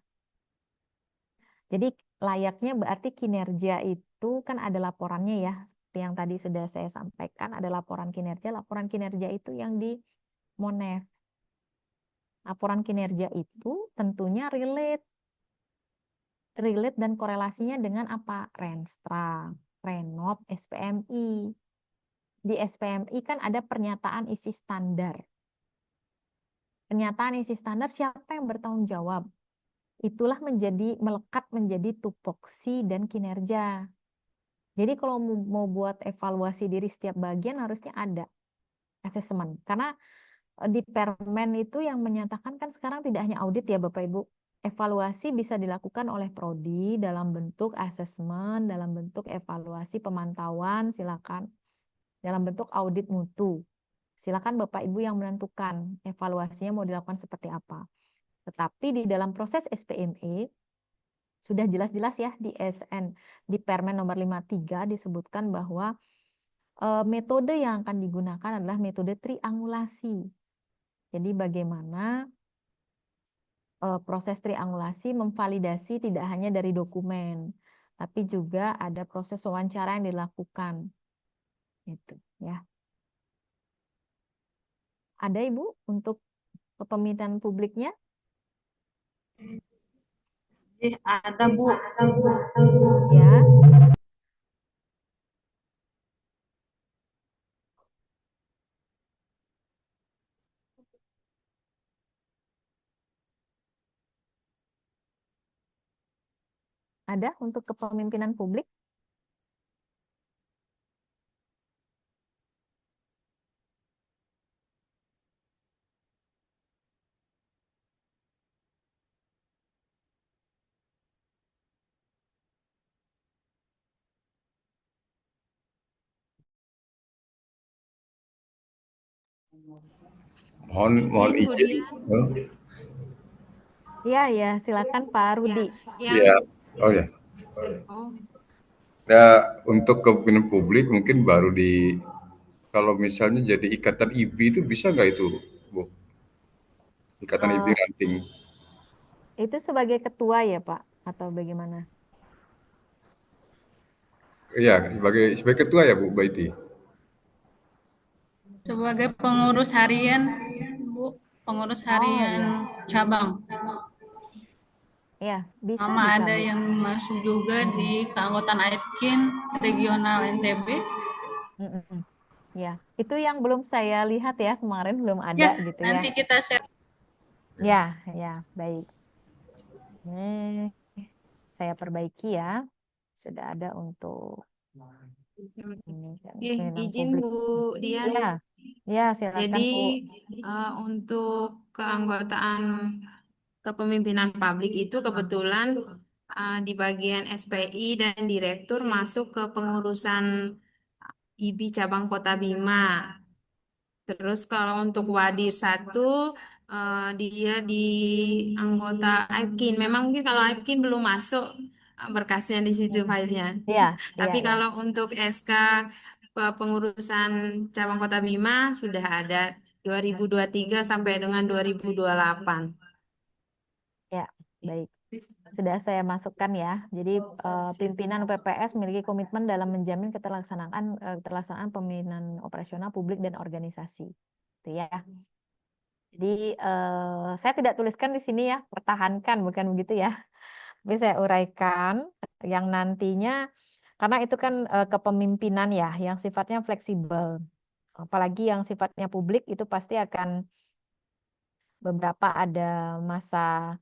Jadi layaknya berarti kinerja itu kan ada laporannya ya. Seperti yang tadi sudah saya sampaikan, ada laporan kinerja. Laporan kinerja itu yang di Monef. Laporan kinerja itu tentunya relate dan korelasinya dengan apa? Renstra, Renov, SPMI. Di SPMI kan ada pernyataan isi standar. Pernyataan isi standar siapa yang bertanggung jawab? Itulah melekat menjadi tupoksi dan kinerja. Jadi kalau mau buat evaluasi diri setiap bagian harusnya ada asesmen. Karena di Permen itu yang menyatakan kan sekarang tidak hanya audit ya Bapak Ibu. Evaluasi bisa dilakukan oleh prodi dalam bentuk asesmen, dalam bentuk evaluasi pemantauan, silakan. Dalam bentuk audit mutu. Silakan Bapak Ibu yang menentukan evaluasinya mau dilakukan seperti apa. Tetapi di dalam proses SPME sudah jelas-jelas ya di SN di Permen nomor 53 disebutkan bahwa metode yang akan digunakan adalah metode triangulasi. Jadi bagaimana proses triangulasi memvalidasi tidak hanya dari dokumen, tapi juga ada proses wawancara yang dilakukan. Itu ya. Ada Ibu untuk kepemimpinan publiknya? Ada Bu. Ya, ada untuk kepemimpinan publik. Mohon Izin Bu izin. Dian. Oh, Iya, ya, silakan Pak Rudi. Ya, ya, yang oh ya. oh Ya, untuk kepentingan publik mungkin baru di kalau misalnya jadi ikatan IBI itu bisa nggak itu, Bu? Ikatan IBI Eh, ranting. itu sebagai ketua ya Pak, atau bagaimana? Iya, sebagai ketua ya Bu Baiti. Sebagai pengurus harian, Bu, pengurus Oh harian ya, cabang. Ya, bisa Sama bisa ada Bu. yang masuk juga di keanggotaan AIPKIN regional NTB. Mm-mm. Ya, itu yang belum saya lihat ya kemarin belum ada Ya, gitu ya. nanti kita share. Ya, ya, baik. Saya perbaiki ya. Sudah ada untuk ini kan pelayanan Izin publik. Bu Dian. Ya, ya silakan Jadi Bu. untuk keanggotaan kepemimpinan publik itu kebetulan di bagian SPI dan direktur masuk ke pengurusan IBI cabang Kota Bima. Terus kalau untuk Wadir satu dia di anggota AIPKIN. Memang mungkin kalau AIPKIN belum masuk berkasnya di situ filenya. Ya, Tapi ya, ya, kalau untuk SK pengurusan cabang Kota Bima sudah ada 2023 sampai dengan 2028. ya. Baik. Sudah saya masukkan ya. Jadi pimpinan PPS memiliki komitmen dalam menjamin keterlaksanaan pemimpinan operasional publik dan organisasi. Itu ya. Jadi saya tidak tuliskan di sini ya, pertahankan bukan begitu ya. Tapi saya uraikan yang nantinya karena itu kan kepemimpinan ya yang sifatnya fleksibel. Apalagi yang sifatnya publik itu pasti akan beberapa ada masa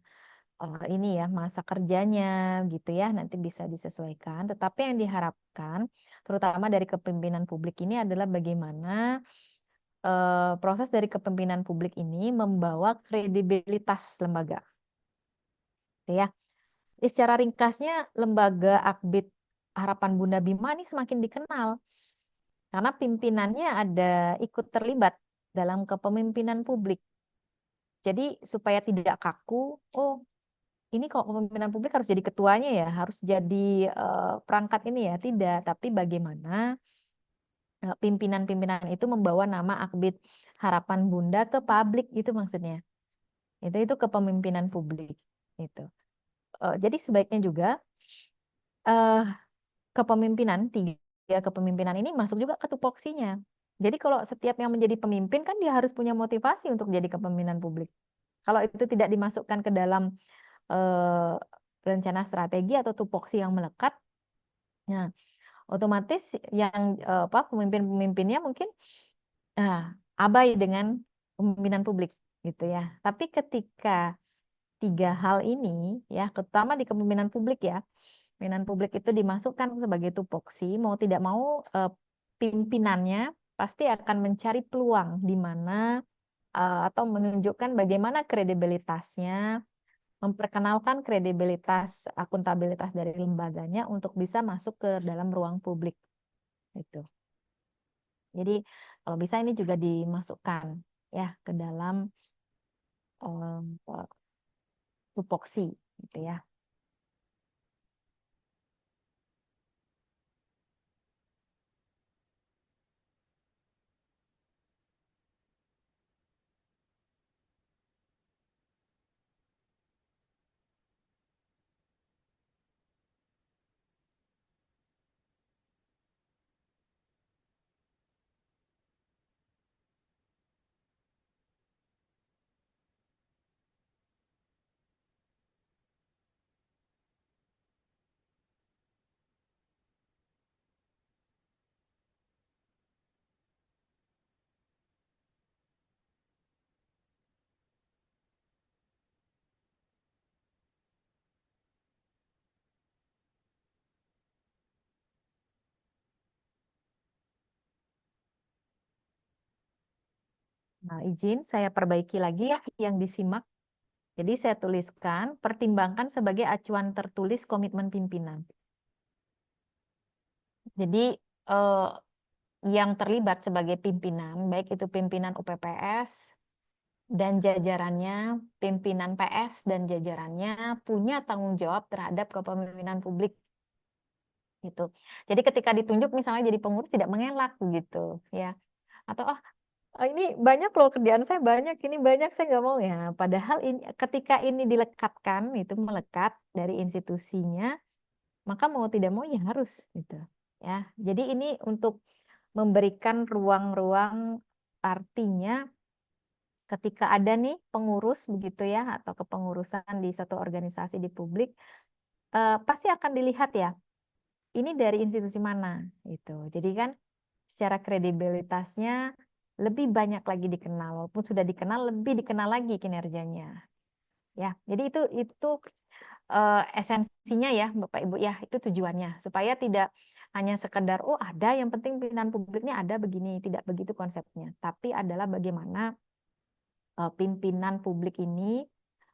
ini ya masa kerjanya gitu ya nanti bisa disesuaikan. Tetapi yang diharapkan terutama dari kepemimpinan publik ini adalah bagaimana proses dari kepemimpinan publik ini membawa kredibilitas lembaga. Gitu ya. Jadi secara ringkasnya lembaga Akbid Harapan Bunda Bima ini semakin dikenal karena pimpinannya ada ikut terlibat dalam kepemimpinan publik. Jadi supaya tidak kaku, oh ini kok kepemimpinan publik harus jadi ketuanya ya, harus jadi perangkat ini ya, tidak. Tapi bagaimana pimpinan-pimpinan itu membawa nama Akbid Harapan Bunda ke publik itu maksudnya. Itu kepemimpinan publik itu. Jadi sebaiknya juga eh, tiga kepemimpinan ini masuk juga ke tupoksinya. Jadi kalau setiap yang menjadi pemimpin kan dia harus punya motivasi untuk jadi kepemimpinan publik. Kalau itu tidak dimasukkan ke dalam eh, rencana strategi atau tupoksi yang melekat, nah otomatis yang pemimpin-pemimpinnya mungkin ah, abai dengan kepemimpinan publik gitu ya. Tapi ketika tiga hal ini ya, terutama di kepemimpinan publik ya, pimpinan publik itu dimasukkan sebagai tupoksi, mau tidak mau pimpinannya pasti akan mencari peluang di mana atau menunjukkan bagaimana kredibilitasnya, memperkenalkan kredibilitas, akuntabilitas dari lembaganya untuk bisa masuk ke dalam ruang publik itu. Jadi kalau bisa ini juga dimasukkan ya ke dalam um, tupoksi gitu ya. Nah, izin saya perbaiki lagi ya yang disimak. Jadi saya tuliskan pertimbangkan sebagai acuan tertulis komitmen pimpinan. Jadi eh, yang terlibat sebagai pimpinan, baik itu pimpinan UPPS dan jajarannya, pimpinan PS dan jajarannya punya tanggung jawab terhadap kepemimpinan publik gitu. Jadi ketika ditunjuk misalnya jadi pengurus tidak mengelak gitu ya. Atau ini banyak loh kerjaan saya banyak, ini banyak saya nggak mau ya. Padahal ini ketika ini dilekatkan itu melekat dari institusinya, maka mau tidak mau ya harus gitu ya. Jadi ini untuk memberikan ruang-ruang artinya ketika ada nih pengurus begitu ya, atau kepengurusan di suatu organisasi di publik, pasti akan dilihat ya, ini dari institusi mana gitu. Jadi kan secara kredibilitasnya lebih banyak lagi dikenal, walaupun sudah dikenal, lebih dikenal lagi kinerjanya. Ya, jadi itu esensinya ya, Bapak Ibu ya, itu tujuannya supaya tidak hanya sekedar oh ada yang penting pimpinan publiknya ada begini, tidak begitu konsepnya, tapi adalah bagaimana pimpinan publik ini,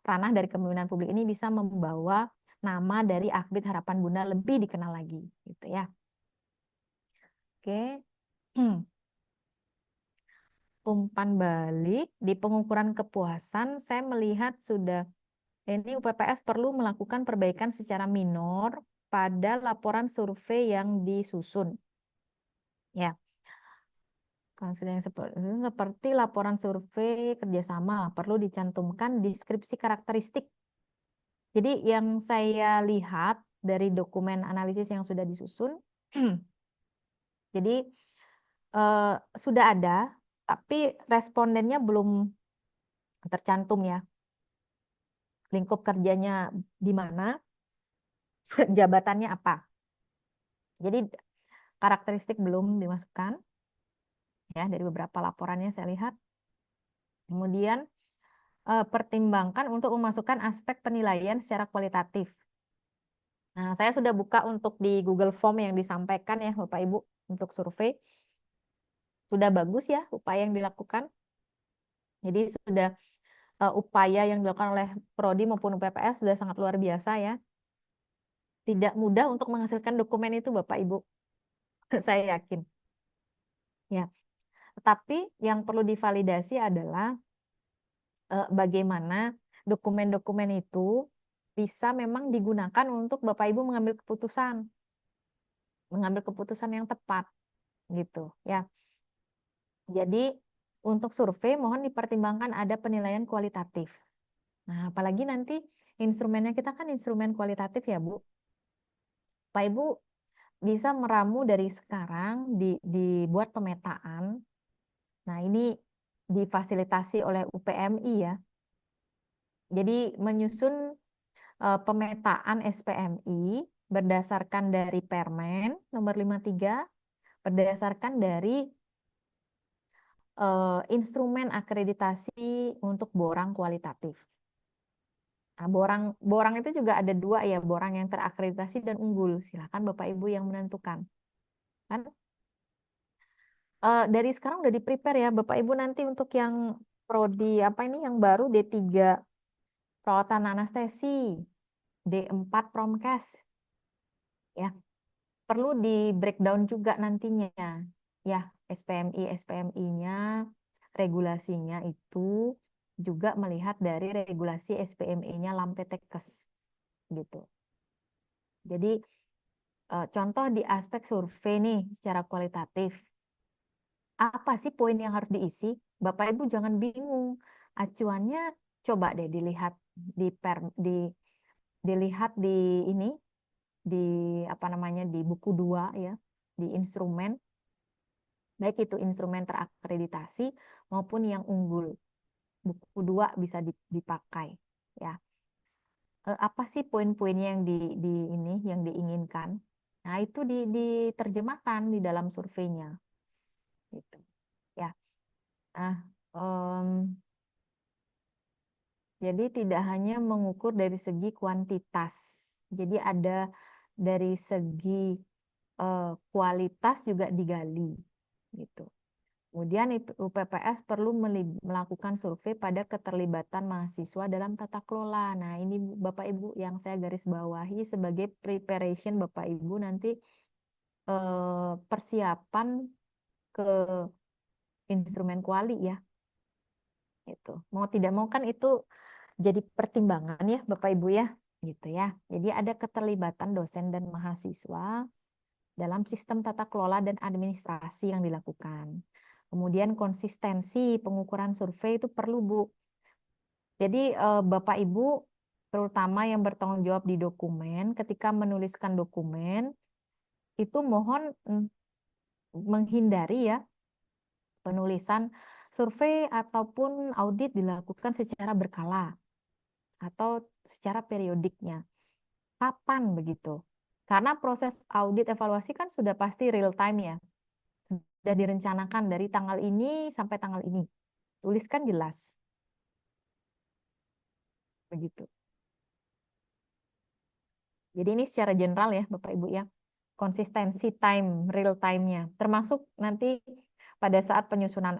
ranah dari kepemimpinan publik ini bisa membawa nama dari Akbid Harapan Bunda lebih dikenal lagi, gitu ya. Oke. Umpan balik di pengukuran kepuasan, saya melihat sudah ini UPPS perlu melakukan perbaikan secara minor pada laporan survei yang disusun. Ya, yang seperti laporan survei kerjasama perlu dicantumkan deskripsi karakteristik. Jadi yang saya lihat dari dokumen analisis yang sudah disusun, jadi sudah ada, tapi respondennya belum tercantum ya. Lingkup kerjanya di mana, jabatannya apa. Jadi karakteristik belum dimasukkan ya, dari beberapa laporannya saya lihat. Kemudian pertimbangkan untuk memasukkan aspek penilaian secara kualitatif. Nah, saya sudah buka untuk di Google Form yang disampaikan ya Bapak Ibu untuk survei. Sudah bagus ya upaya yang dilakukan. Jadi sudah upaya yang dilakukan oleh Prodi maupun UPPS sudah sangat luar biasa ya. Tidak mudah untuk menghasilkan dokumen itu Bapak Ibu. Saya yakin. Ya. Tetapi yang perlu divalidasi adalah bagaimana dokumen-dokumen itu bisa memang digunakan untuk Bapak Ibu mengambil keputusan yang tepat gitu ya. Jadi untuk survei mohon dipertimbangkan ada penilaian kualitatif. Nah, apalagi nanti instrumennya kita kan instrumen kualitatif ya, Bu. Bapak Ibu bisa meramu dari sekarang dibuat pemetaan. Nah, ini difasilitasi oleh UPMI ya. Jadi menyusun pemetaan SPMI berdasarkan dari Permen nomor 53, berdasarkan dari instrumen akreditasi untuk borang kualitatif. Nah, borang itu juga ada dua ya, borang yang terakreditasi dan unggul. Silakan Bapak Ibu yang menentukan. Kan? Dari sekarang udah di-prepare ya Bapak Ibu nanti untuk yang prodi apa ini yang baru D3 perawatan anestesi, D4 Promkes. Ya, perlu di breakdown juga nantinya ya SPMI-nya regulasinya itu juga melihat dari regulasi SPMI-nya Lampetekes gitu. Jadi contoh di aspek survei nih secara kualitatif, apa sih poin yang harus diisi? Bapak Ibu jangan bingung, acuannya coba deh dilihat dilihat di ini di apa namanya di buku 2 ya, di instrumen, baik itu instrumen terakreditasi maupun yang unggul. Buku 2 bisa dipakai ya. Apa sih poin-poinnya yang di ini yang diinginkan? Nah, itu diterjemahkan di dalam surveinya. Gitu. Ya. Nah, jadi tidak hanya mengukur dari segi kuantitas. Jadi ada dari segi kualitas juga digali gitu. Kemudian UPPS perlu melakukan survei pada keterlibatan mahasiswa dalam tata kelola. Nah, ini Bapak Ibu yang saya garis bawahi sebagai preparation Bapak Ibu nanti persiapan ke instrumen kuali ya. Itu. Mau tidak mau kan itu jadi pertimbangan ya Bapak Ibu ya, gitu ya. Jadi ada keterlibatan dosen dan mahasiswa dalam sistem tata kelola dan administrasi yang dilakukan. Kemudian konsistensi pengukuran survei itu perlu, Bu. Jadi Bapak Ibu terutama yang bertanggung jawab di dokumen, ketika menuliskan dokumen itu mohon menghindari ya penulisan survei ataupun audit dilakukan secara berkala atau secara periodiknya. Kapan begitu? Karena proses audit evaluasi kan sudah pasti real time ya. Sudah direncanakan dari tanggal ini sampai tanggal ini. Tuliskan jelas. Begitu. Jadi ini secara general ya Bapak Ibu ya. Konsistensi time, real time-nya. Termasuk nanti pada saat penyusunan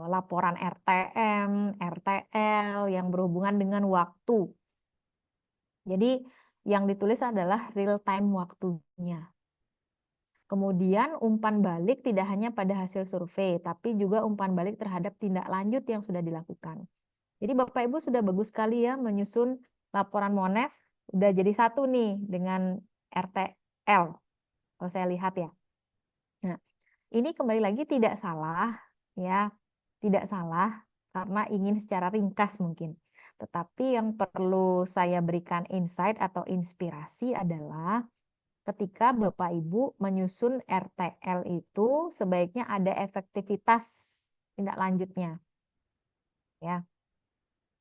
laporan RTM, RTL yang berhubungan dengan waktu. Jadi yang ditulis adalah real time waktunya. Kemudian umpan balik tidak hanya pada hasil survei, tapi juga umpan balik terhadap tindak lanjut yang sudah dilakukan. Jadi Bapak Ibu sudah bagus sekali ya menyusun laporan MONEF, udah jadi satu nih dengan RTL, kalau saya lihat ya. Nah, ini kembali lagi tidak salah ya, tidak salah karena ingin secara ringkas mungkin. Tetapi yang perlu saya berikan insight atau inspirasi adalah ketika Bapak Ibu menyusun RTL itu sebaiknya ada efektivitas tindak lanjutnya. Ya.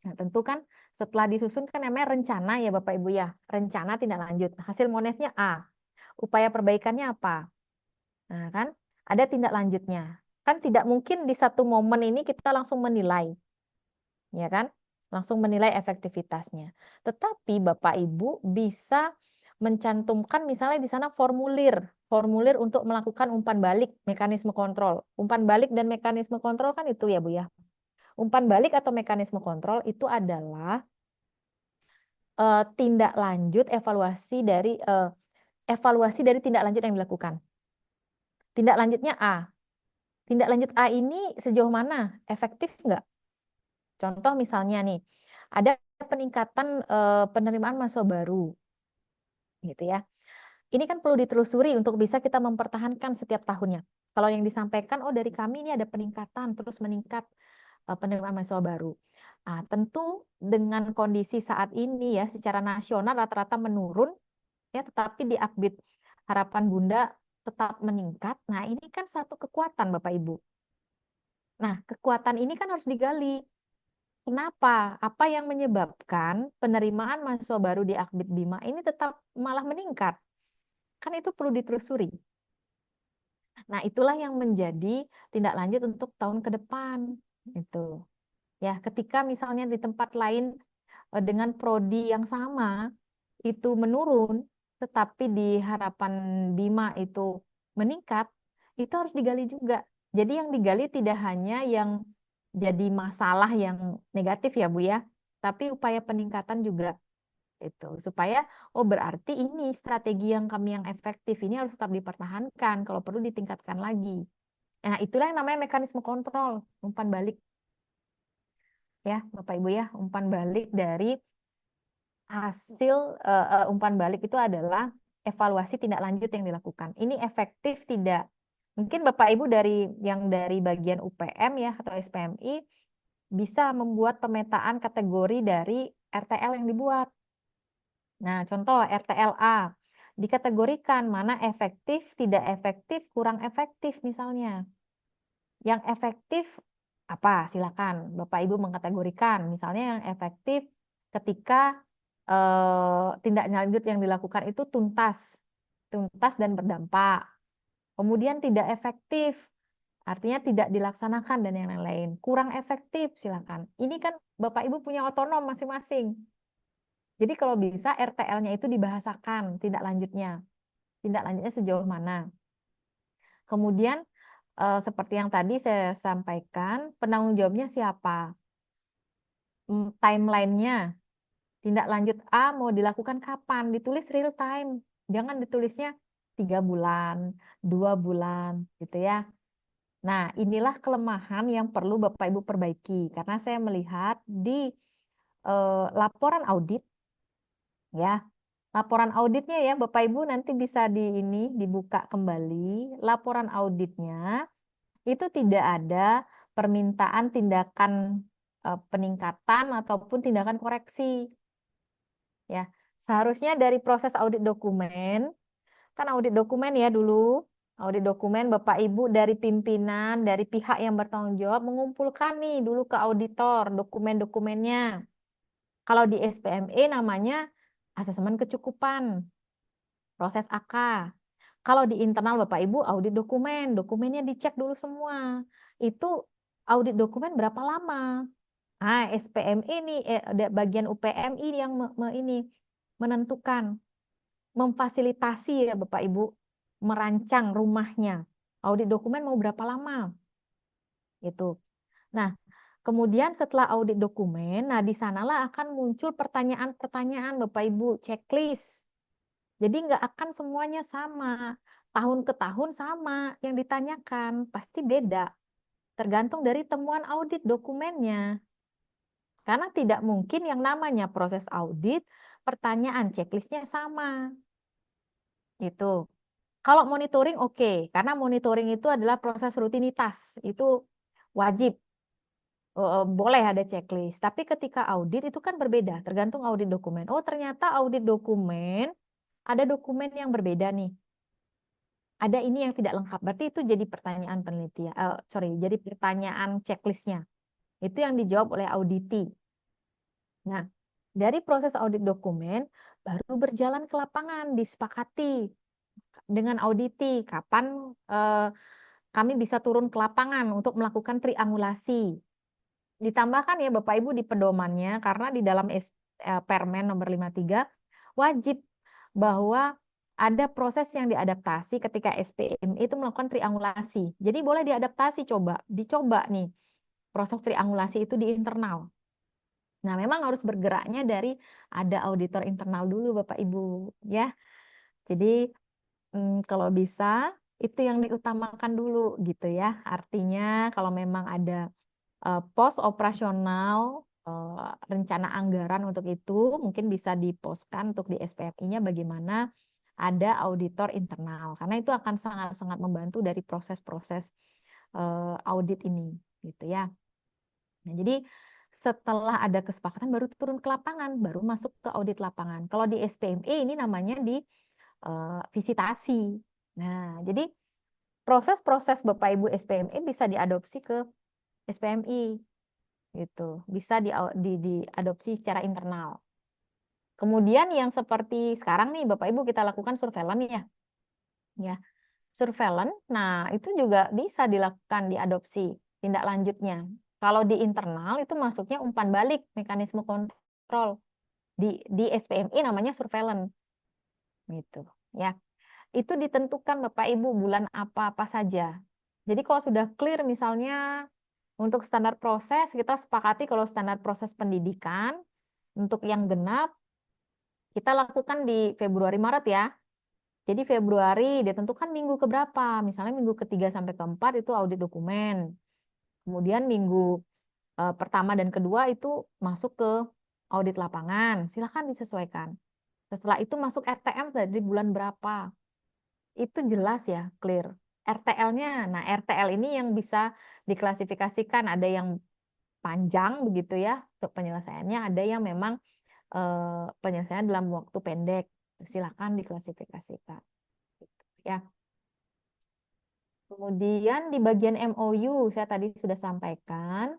Nah, tentu kan setelah disusun kan namanya rencana ya Bapak Ibu ya. Rencana tindak lanjut. Hasil MONEF-nya A. Upaya perbaikannya apa? Nah, kan ada tindak lanjutnya. Kan tidak mungkin di satu momen ini kita langsung menilai. Ya kan? Langsung menilai efektivitasnya. Tetapi Bapak Ibu bisa mencantumkan misalnya di sana formulir untuk melakukan umpan balik, mekanisme kontrol. Umpan balik dan mekanisme kontrol kan itu ya Bu ya. Umpan balik atau mekanisme kontrol itu adalah tindak lanjut evaluasi dari tindak lanjut yang dilakukan. Tindak lanjutnya A. Tindak lanjut A ini sejauh mana? Efektif nggak? Contoh misalnya nih, ada peningkatan penerimaan mahasiswa baru, gitu ya. Ini kan perlu ditelusuri untuk bisa kita mempertahankan setiap tahunnya. Kalau yang disampaikan, oh dari kami ini ada peningkatan, terus meningkat penerimaan mahasiswa baru. Nah, tentu dengan kondisi saat ini ya, secara nasional rata-rata menurun, ya, tetapi di Akbid Harapan Bunda tetap meningkat. Nah, ini kan satu kekuatan Bapak Ibu. Nah, kekuatan ini kan harus digali. Kenapa? Apa yang menyebabkan penerimaan mahasiswa baru di Akbid Bima ini tetap malah meningkat? Kan itu perlu ditelusuri. Nah, itulah yang menjadi tindak lanjut untuk tahun ke depan. Itu. Ya, ketika misalnya di tempat lain dengan prodi yang sama itu menurun, tetapi di Harapan Bima itu meningkat, itu harus digali juga. Jadi yang digali tidak hanya yang jadi masalah yang negatif ya Bu ya, tapi upaya peningkatan juga itu supaya berarti ini strategi yang kami yang efektif ini harus tetap dipertahankan, kalau perlu ditingkatkan lagi. Nah, itulah yang namanya mekanisme kontrol, umpan balik. Ya, Bapak Ibu ya, umpan balik dari hasil umpan balik itu adalah evaluasi tindak lanjut yang dilakukan. Ini efektif tidak? Mungkin Bapak Ibu dari bagian UPM ya atau SPMI bisa membuat pemetaan kategori dari RTL yang dibuat. Nah, contoh RTL A dikategorikan mana efektif, tidak efektif, kurang efektif misalnya. Yang efektif apa? Silakan Bapak Ibu mengkategorikan. Misalnya yang efektif ketika tindak lanjut yang dilakukan itu tuntas dan berdampak. Kemudian tidak efektif, artinya tidak dilaksanakan dan yang lain-lain. Kurang efektif, silakan. Ini kan Bapak Ibu punya otonom masing-masing. Jadi kalau bisa RTL-nya itu dibahasakan tindak lanjutnya. Tindak lanjutnya sejauh mana. Kemudian seperti yang tadi saya sampaikan, penanggung jawabnya siapa? Timeline-nya. Tindak lanjut A mau dilakukan kapan? Ditulis real time. Jangan ditulisnya 3 bulan, 2 bulan, gitu ya. Nah, inilah kelemahan yang perlu Bapak Ibu perbaiki. Karena saya melihat di laporan audit, ya, laporan auditnya ya Bapak Ibu nanti bisa dibuka kembali. Laporan auditnya itu tidak ada permintaan tindakan peningkatan ataupun tindakan koreksi. Ya, seharusnya dari proses audit dokumen, kan audit dokumen ya dulu, Audit dokumen Bapak Ibu dari pimpinan, dari pihak yang bertanggung jawab mengumpulkan nih dulu ke auditor dokumen-dokumennya. Kalau di SPME namanya asesmen kecukupan, proses AK. Kalau di internal Bapak Ibu audit dokumen, dokumennya dicek dulu semua. Itu audit dokumen berapa lama? Nah, SPME ini bagian UPM ini yang menentukan, memfasilitasi ya Bapak Ibu, merancang rumahnya. Audit dokumen mau berapa lama? Itu. Nah, kemudian setelah audit dokumen, nah di sanalah akan muncul pertanyaan-pertanyaan Bapak Ibu, checklist. Jadi nggak akan semuanya sama. Tahun ke tahun sama yang ditanyakan, pasti beda. Tergantung dari temuan audit dokumennya. Karena tidak mungkin yang namanya proses audit, pertanyaan checklistnya sama. Itu. Kalau monitoring oke, karena monitoring itu adalah proses rutinitas, itu wajib. Boleh ada checklist. Tapi ketika audit itu kan berbeda, tergantung audit dokumen. Oh, ternyata audit dokumen ada dokumen yang berbeda nih. Ada ini yang tidak lengkap. Berarti itu jadi pertanyaan penelitian. Jadi pertanyaan checklistnya. Itu yang dijawab oleh auditi. Nah, dari proses audit dokumen baru berjalan ke lapangan, disepakati dengan auditi kapan kami bisa turun ke lapangan untuk melakukan triangulasi. Ditambahkan ya Bapak Ibu di pedomannya, karena di dalam Permen nomor 53 wajib bahwa ada proses yang diadaptasi ketika SPM itu melakukan triangulasi. Jadi boleh diadaptasi, dicoba nih proses triangulasi itu di internal. Nah, memang harus bergeraknya dari ada auditor internal dulu Bapak Ibu ya. Jadi kalau bisa itu yang diutamakan dulu gitu ya. Artinya kalau memang ada pos operasional rencana anggaran untuk itu mungkin bisa diposkan untuk di SPMI-nya bagaimana ada auditor internal karena itu akan sangat-sangat membantu dari proses-proses audit ini gitu ya. Nah, jadi setelah ada kesepakatan baru turun ke lapangan, baru masuk ke audit lapangan. Kalau di SPME ini namanya di visitasi. Nah, jadi proses-proses Bapak Ibu SPME bisa diadopsi ke SPMI gitu. Bisa diadopsi secara internal. Kemudian yang seperti sekarang nih Bapak Ibu kita lakukan surveillance ya. Ya. Surveillance, nah itu juga bisa dilakukan diadopsi tindak lanjutnya. Kalau di internal itu masuknya umpan balik mekanisme kontrol. Di SPMI namanya surveillance. Gitu, ya. Itu ditentukan Bapak Ibu bulan apa saja. Jadi kalau sudah clear misalnya untuk standar proses, kita sepakati kalau standar proses pendidikan untuk yang genap kita lakukan di Februari Maret ya. Jadi Februari ditentukan minggu keberapa. Misalnya minggu ketiga sampai keempat itu audit dokumen. Kemudian minggu pertama dan kedua itu masuk ke audit lapangan. Silakan disesuaikan. Setelah itu masuk RTM dari bulan berapa. Itu jelas ya, clear. RTL-nya, nah RTL ini yang bisa diklasifikasikan. Ada yang panjang begitu ya untuk penyelesaiannya, ada yang memang penyelesaian dalam waktu pendek. Silakan diklasifikasikan. Gitu, ya. Kemudian di bagian MOU saya tadi sudah sampaikan,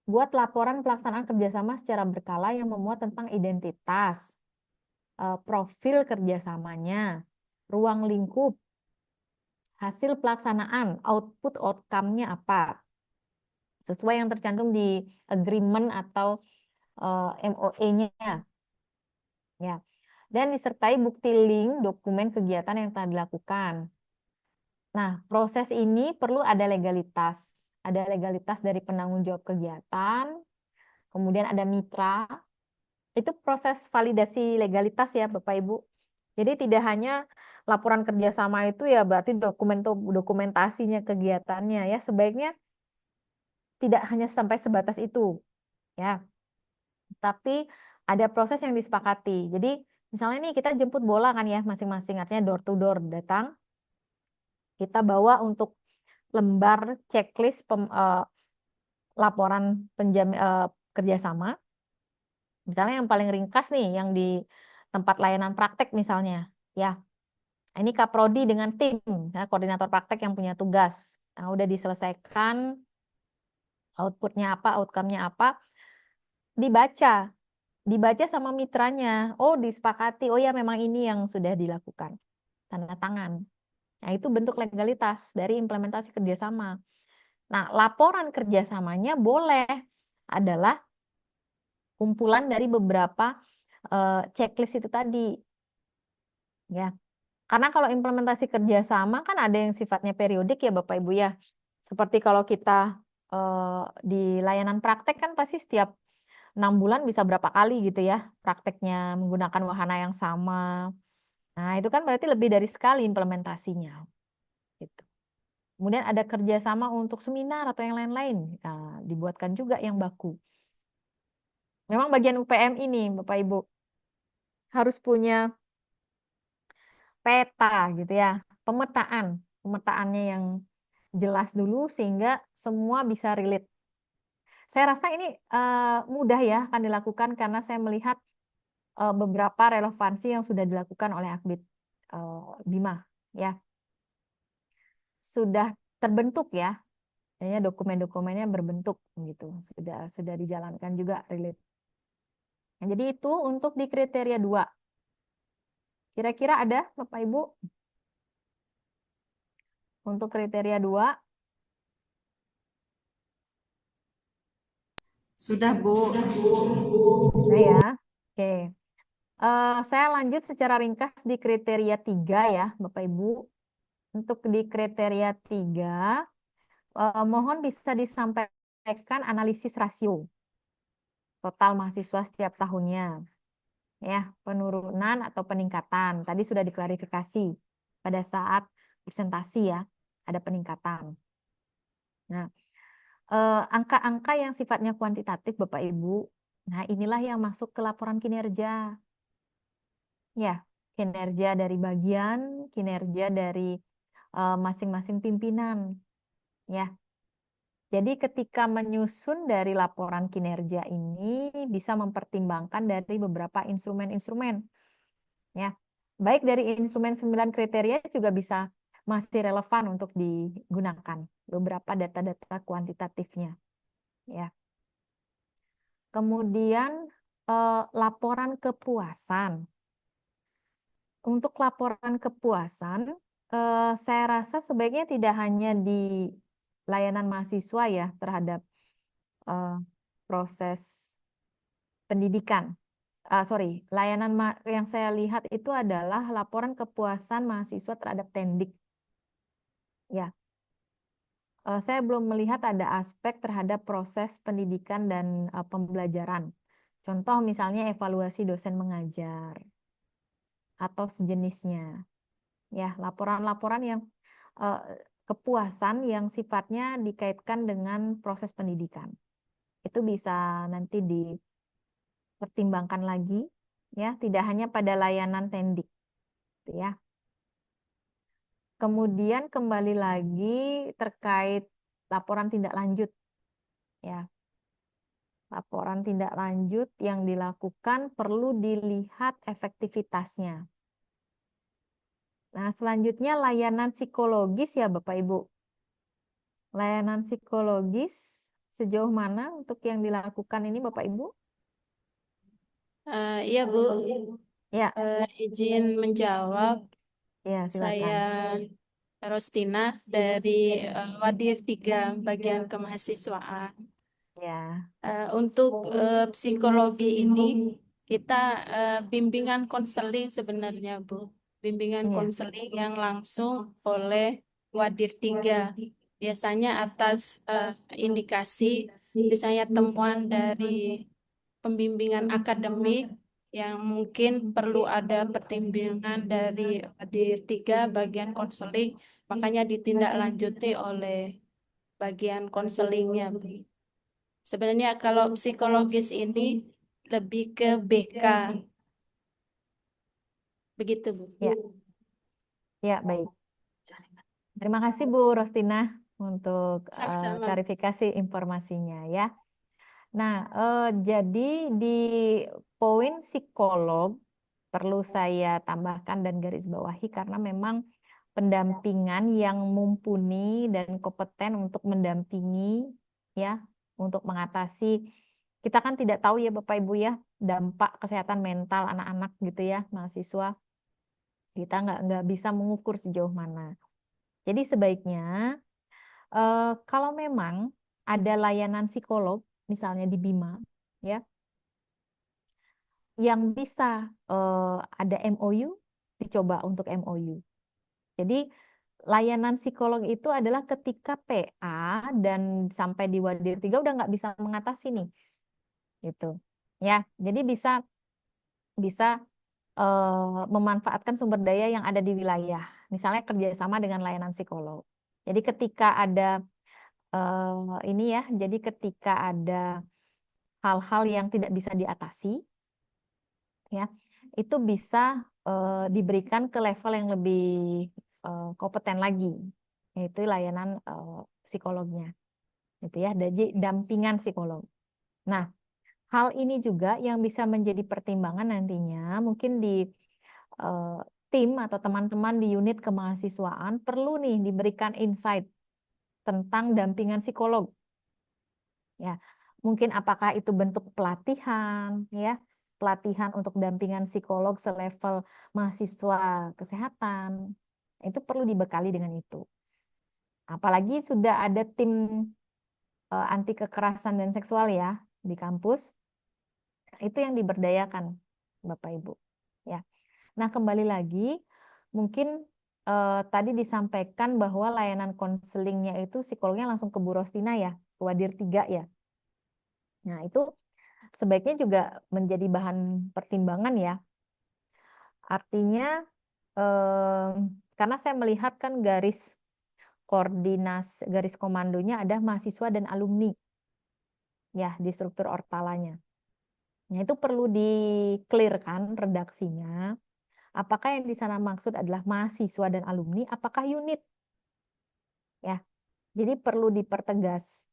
buat laporan pelaksanaan kerjasama secara berkala yang memuat tentang identitas, profil kerjasamanya, ruang lingkup, hasil pelaksanaan, output outcome-nya apa, sesuai yang tercantum di agreement atau MOE-nya, ya. Dan disertai bukti link dokumen kegiatan yang telah dilakukan. Nah, proses ini perlu ada legalitas. Ada legalitas dari penanggung jawab kegiatan, kemudian ada mitra. Itu proses validasi legalitas ya Bapak Ibu. Jadi tidak hanya laporan kerjasama itu ya berarti dokumentasinya kegiatannya ya. Sebaiknya tidak hanya sampai sebatas itu ya. Tapi ada proses yang disepakati. Jadi misalnya nih kita jemput bola kan ya masing-masing, artinya door to door datang. Kita bawa untuk lembar checklist laporan kerjasama. Misalnya yang paling ringkas nih, yang di tempat layanan praktek misalnya, ya. Nah, ini Kaprodi dengan tim, ya, koordinator praktek yang punya tugas. Nah, udah diselesaikan, outputnya apa, outcome-nya apa, dibaca sama mitranya. Oh, disepakati. Oh ya, memang ini yang sudah dilakukan. Tanda tangan. Nah, itu bentuk legalitas dari implementasi kerjasama. Nah, laporan kerjasamanya boleh adalah kumpulan dari beberapa checklist itu tadi. Ya, karena kalau implementasi kerjasama kan ada yang sifatnya periodik ya Bapak Ibu ya. Seperti kalau kita di layanan praktek kan pasti setiap 6 bulan bisa berapa kali gitu ya prakteknya menggunakan wahana yang sama. Nah, itu kan berarti lebih dari sekali implementasinya. Gitu. Kemudian ada kerjasama untuk seminar atau yang lain-lain. Nah, dibuatkan juga yang baku. Memang bagian UPM ini Bapak Ibu harus punya peta gitu ya, pemetaannya yang jelas dulu sehingga semua bisa relate. Saya rasa ini mudah ya akan dilakukan karena saya melihat beberapa relevansi yang sudah dilakukan oleh Akbid Bima ya, sudah terbentuk ya, ya dokumen-dokumennya berbentuk gitu, sudah dijalankan juga relate. Nah, jadi itu untuk di kriteria 2. Kira-kira ada Bapak Ibu untuk kriteria 2? Sudah, Bu. Nah ya, oke. Saya lanjut secara ringkas di kriteria 3 ya, Bapak Ibu. Untuk di kriteria 3, mohon bisa disampaikan analisis rasio total mahasiswa setiap tahunnya. Ya, penurunan atau peningkatan. Tadi sudah diklarifikasi pada saat presentasi ya, ada peningkatan. Nah, angka-angka yang sifatnya kuantitatif Bapak Ibu, nah inilah yang masuk ke laporan kinerja. Ya, kinerja dari bagian, kinerja dari masing-masing pimpinan. Ya, jadi ketika menyusun dari laporan kinerja ini bisa mempertimbangkan dari beberapa instrumen-instrumen. Ya, baik dari instrumen 9 kriteria juga bisa masih relevan untuk digunakan beberapa data-data kuantitatifnya. Ya. Kemudian laporan kepuasan. Untuk laporan kepuasan, saya rasa sebaiknya tidak hanya di layanan mahasiswa ya terhadap proses pendidikan. Sorry, yang saya lihat itu adalah laporan kepuasan mahasiswa terhadap Tendik. Ya, saya belum melihat ada aspek terhadap proses pendidikan dan pembelajaran. Contoh misalnya evaluasi dosen mengajar atau sejenisnya. Ya, laporan-laporan yang kepuasan yang sifatnya dikaitkan dengan proses pendidikan. Itu bisa nanti dipertimbangkan lagi ya, tidak hanya pada layanan Tendik gitu ya. Kemudian kembali lagi terkait laporan tindak lanjut ya. Laporan tindak lanjut yang dilakukan perlu dilihat efektivitasnya. Nah, selanjutnya layanan psikologis ya Bapak Ibu. Layanan psikologis sejauh mana untuk yang dilakukan ini Bapak Ibu? Iya, Bu. Ya, Izin menjawab. ya Saya silakan. Rostina dari Wadir 3 bagian kemahasiswaan. Ya, Untuk psikologi ini kita bimbingan konseling sebenarnya, Bu. Bimbingan iya. konseling yang langsung oleh Wadir 3. Biasanya atas indikasi, misalnya temuan dari pembimbingan akademik yang mungkin perlu ada pertimbangan dari Wadir 3 bagian konseling, makanya ditindaklanjuti oleh bagian konselingnya, Bu. Sebenarnya kalau psikologis ini lebih ke BK. Begitu, Bu. Ya, ya baik. Terima kasih Bu Rostina untuk Sama-sama. klarifikasi informasinya ya. Nah, jadi di poin psikolog perlu saya tambahkan dan garis bawahi karena memang pendampingan yang mumpuni dan kompeten untuk mendampingi ya, untuk mengatasi, kita kan tidak tahu ya Bapak Ibu ya dampak kesehatan mental anak-anak gitu ya, mahasiswa, kita nggak bisa mengukur sejauh mana. Jadi sebaiknya kalau memang ada layanan psikolog misalnya di Bima ya, yang bisa ada MOU, dicoba untuk MOU. Jadi layanan psikolog itu adalah ketika PA dan sampai di Wadir 3 udah nggak bisa mengatasi nih, gitu. Ya, jadi bisa bisa memanfaatkan sumber daya yang ada di wilayah, misalnya kerjasama dengan layanan psikolog. Jadi ketika ada ini ya, jadi ketika ada hal-hal yang tidak bisa diatasi, ya, itu bisa diberikan ke level yang lebih kompeten lagi, yaitu layanan psikolognya, gitu ya, jadi dampingan psikolog. Nah, hal ini juga yang bisa menjadi pertimbangan nantinya, mungkin di eh, tim atau teman-teman di unit kemahasiswaan perlu nih diberikan insight tentang dampingan psikolog, ya. Mungkin apakah itu bentuk pelatihan, ya, pelatihan untuk dampingan psikolog selevel mahasiswa kesehatan, itu perlu dibekali dengan itu. Apalagi sudah ada tim anti kekerasan dan seksual ya di kampus, itu yang diberdayakan Bapak Ibu. Ya. Nah, kembali lagi mungkin tadi disampaikan bahwa layanan konselingnya itu psikolognya langsung ke Bu Rostina ya, ke Wadir 3 ya. Nah, itu sebaiknya juga menjadi bahan pertimbangan ya. Artinya karena saya melihat kan garis koordinasi, garis komandonya ada mahasiswa dan alumni ya di struktur ortalanya. Nah, itu perlu di-clear-kan redaksinya. Apakah yang di sana maksud adalah mahasiswa dan alumni, apakah unit? Ya. Jadi perlu dipertegas.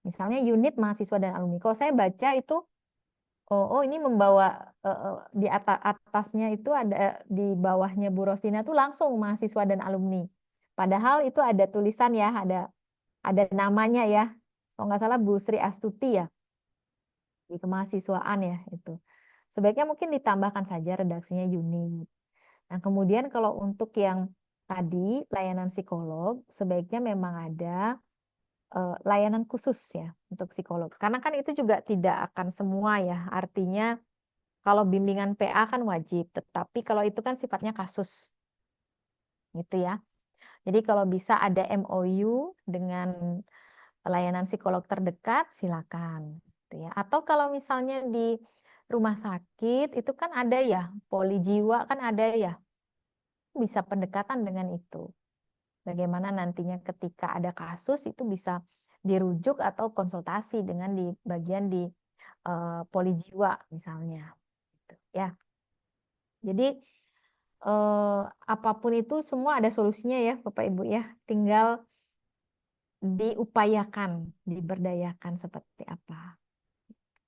Misalnya unit mahasiswa dan alumni. Kalau saya baca itu ini membawa di atasnya itu ada, di bawahnya Bu Rostina tuh langsung mahasiswa dan alumni. Padahal itu ada tulisan ya, ada namanya ya. Kalau nggak salah Bu Sri Astuti ya di kemahasiswaan ya itu. Sebaiknya mungkin ditambahkan saja redaksinya unit. Nah, kemudian kalau untuk yang tadi layanan psikolog, sebaiknya memang ada layanan khusus ya untuk psikolog. Karena kan itu juga tidak akan semua ya. Artinya kalau bimbingan PA kan wajib, tetapi kalau itu kan sifatnya kasus, gitu ya. Jadi kalau bisa ada MOU dengan layanan psikolog terdekat, silakan. Gitu ya. Atau kalau misalnya di rumah sakit itu kan ada ya, poli jiwa kan ada ya, bisa pendekatan dengan itu. Bagaimana nantinya ketika ada kasus itu bisa dirujuk atau konsultasi dengan di bagian di poli jiwa misalnya. Gitu, ya. Jadi apapun itu semua ada solusinya ya Bapak Ibu ya. Tinggal diupayakan, diberdayakan seperti apa.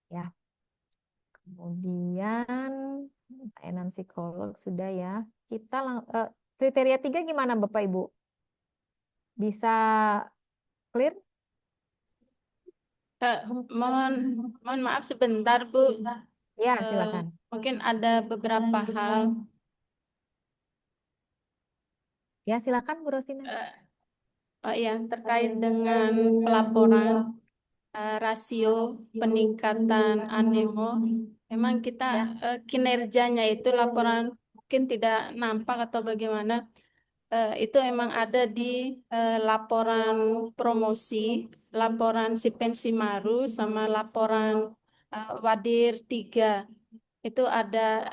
Ya. Kemudian layanan psikolog sudah ya. Kita kriteria 3 gimana Bapak Ibu? Bisa clear? Mohon maaf sebentar, Bu. Ya, Eh, silakan. Mungkin ada beberapa hal. Ya, silakan Bu Rosina. Yang terkait dengan pelaporan rasio peningkatan anemo. Memang kita Ya. kinerjanya itu laporan mungkin tidak nampak atau bagaimana. Itu emang ada di laporan promosi, laporan Sipensi Maru, sama laporan Wadir 3. Itu ada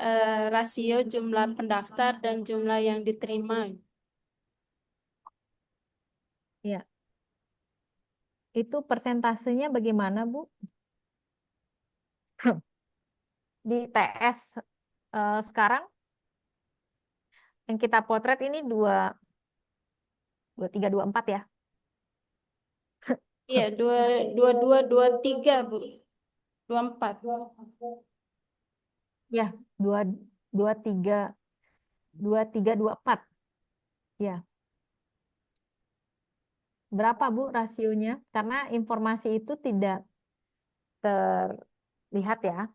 rasio jumlah pendaftar dan jumlah yang diterima. Ya. Itu persentasenya bagaimana, Bu? Di TS sekarang yang kita potret ini 2324 ya. Iya, 2223, Bu. 24. Ya, dua 23 2324. Ya. Berapa Bu rasionya? Karena informasi itu tidak terlihat ya.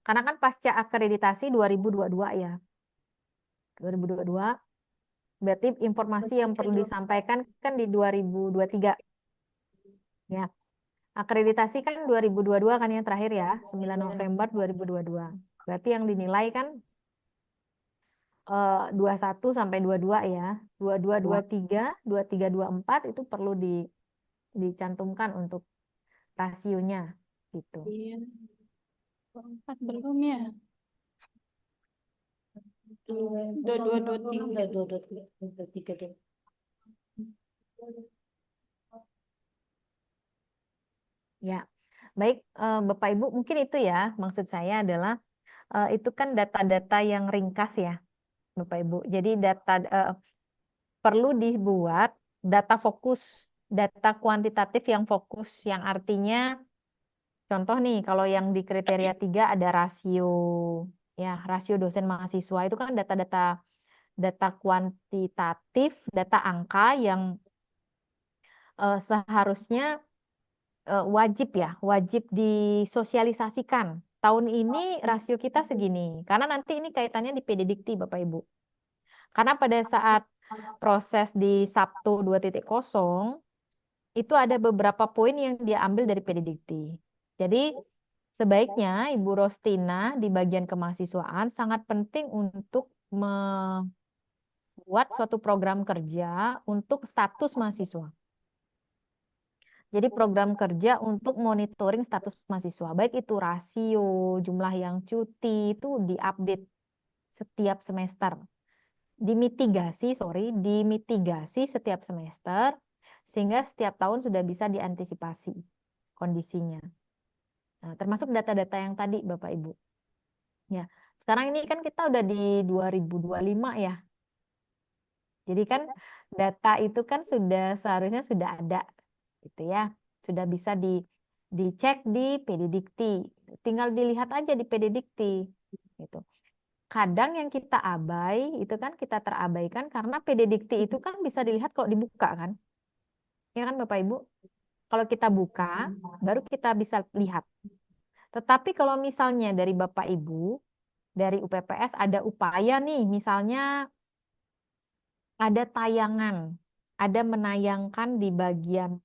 Karena kan pasca akreditasi 2022 ya. 2022 berarti informasi yang perlu disampaikan kan di 2023. Ya. Akreditasi kan 2022 kan yang terakhir ya, 9 November 2022. Berarti yang dinilai kan 21 sampai 22 ya. 22, 23, 23, 24 itu perlu dicantumkan untuk rasionya gitu. Iya. 4 belum ya? 2223. Ya. Baik, Bapak Ibu, mungkin itu ya maksud saya adalah itu kan data-data yang ringkas ya, Bapak Ibu. Jadi perlu dibuat data fokus, data kuantitatif yang fokus, yang artinya contoh nih, kalau yang di kriteria 3 ada rasio, ya rasio dosen mahasiswa itu kan data kuantitatif, data angka yang seharusnya wajib disosialisasikan. Tahun ini rasio kita segini, karena nanti ini kaitannya di PDDikti Bapak Ibu. Karena pada saat proses di Sabtu 2.0 itu ada beberapa poin yang dia ambil dari PDDikti. Jadi sebaiknya Ibu Rostina di bagian kemahasiswaan sangat penting untuk membuat suatu program kerja untuk status mahasiswa. Jadi program kerja untuk monitoring status mahasiswa, baik itu rasio, jumlah yang cuti itu diupdate setiap semester. Dimitigasi setiap semester sehingga setiap tahun sudah bisa diantisipasi kondisinya. Nah, termasuk data-data yang tadi Bapak Ibu. Ya, sekarang ini kan kita udah di 2025 ya. Jadi kan data itu kan seharusnya sudah ada gitu ya. Sudah bisa dicek di PDDikti. Tinggal dilihat aja di PDDikti gitu. Kadang yang kita itu kan kita terabaikan karena PDDikti itu kan bisa dilihat kalau dibuka kan. Ya kan Bapak Ibu? Kalau kita buka baru kita bisa lihat. Tetapi kalau misalnya dari Bapak Ibu, dari UPPS ada upaya nih, misalnya ada tayangan, ada menayangkan di bagian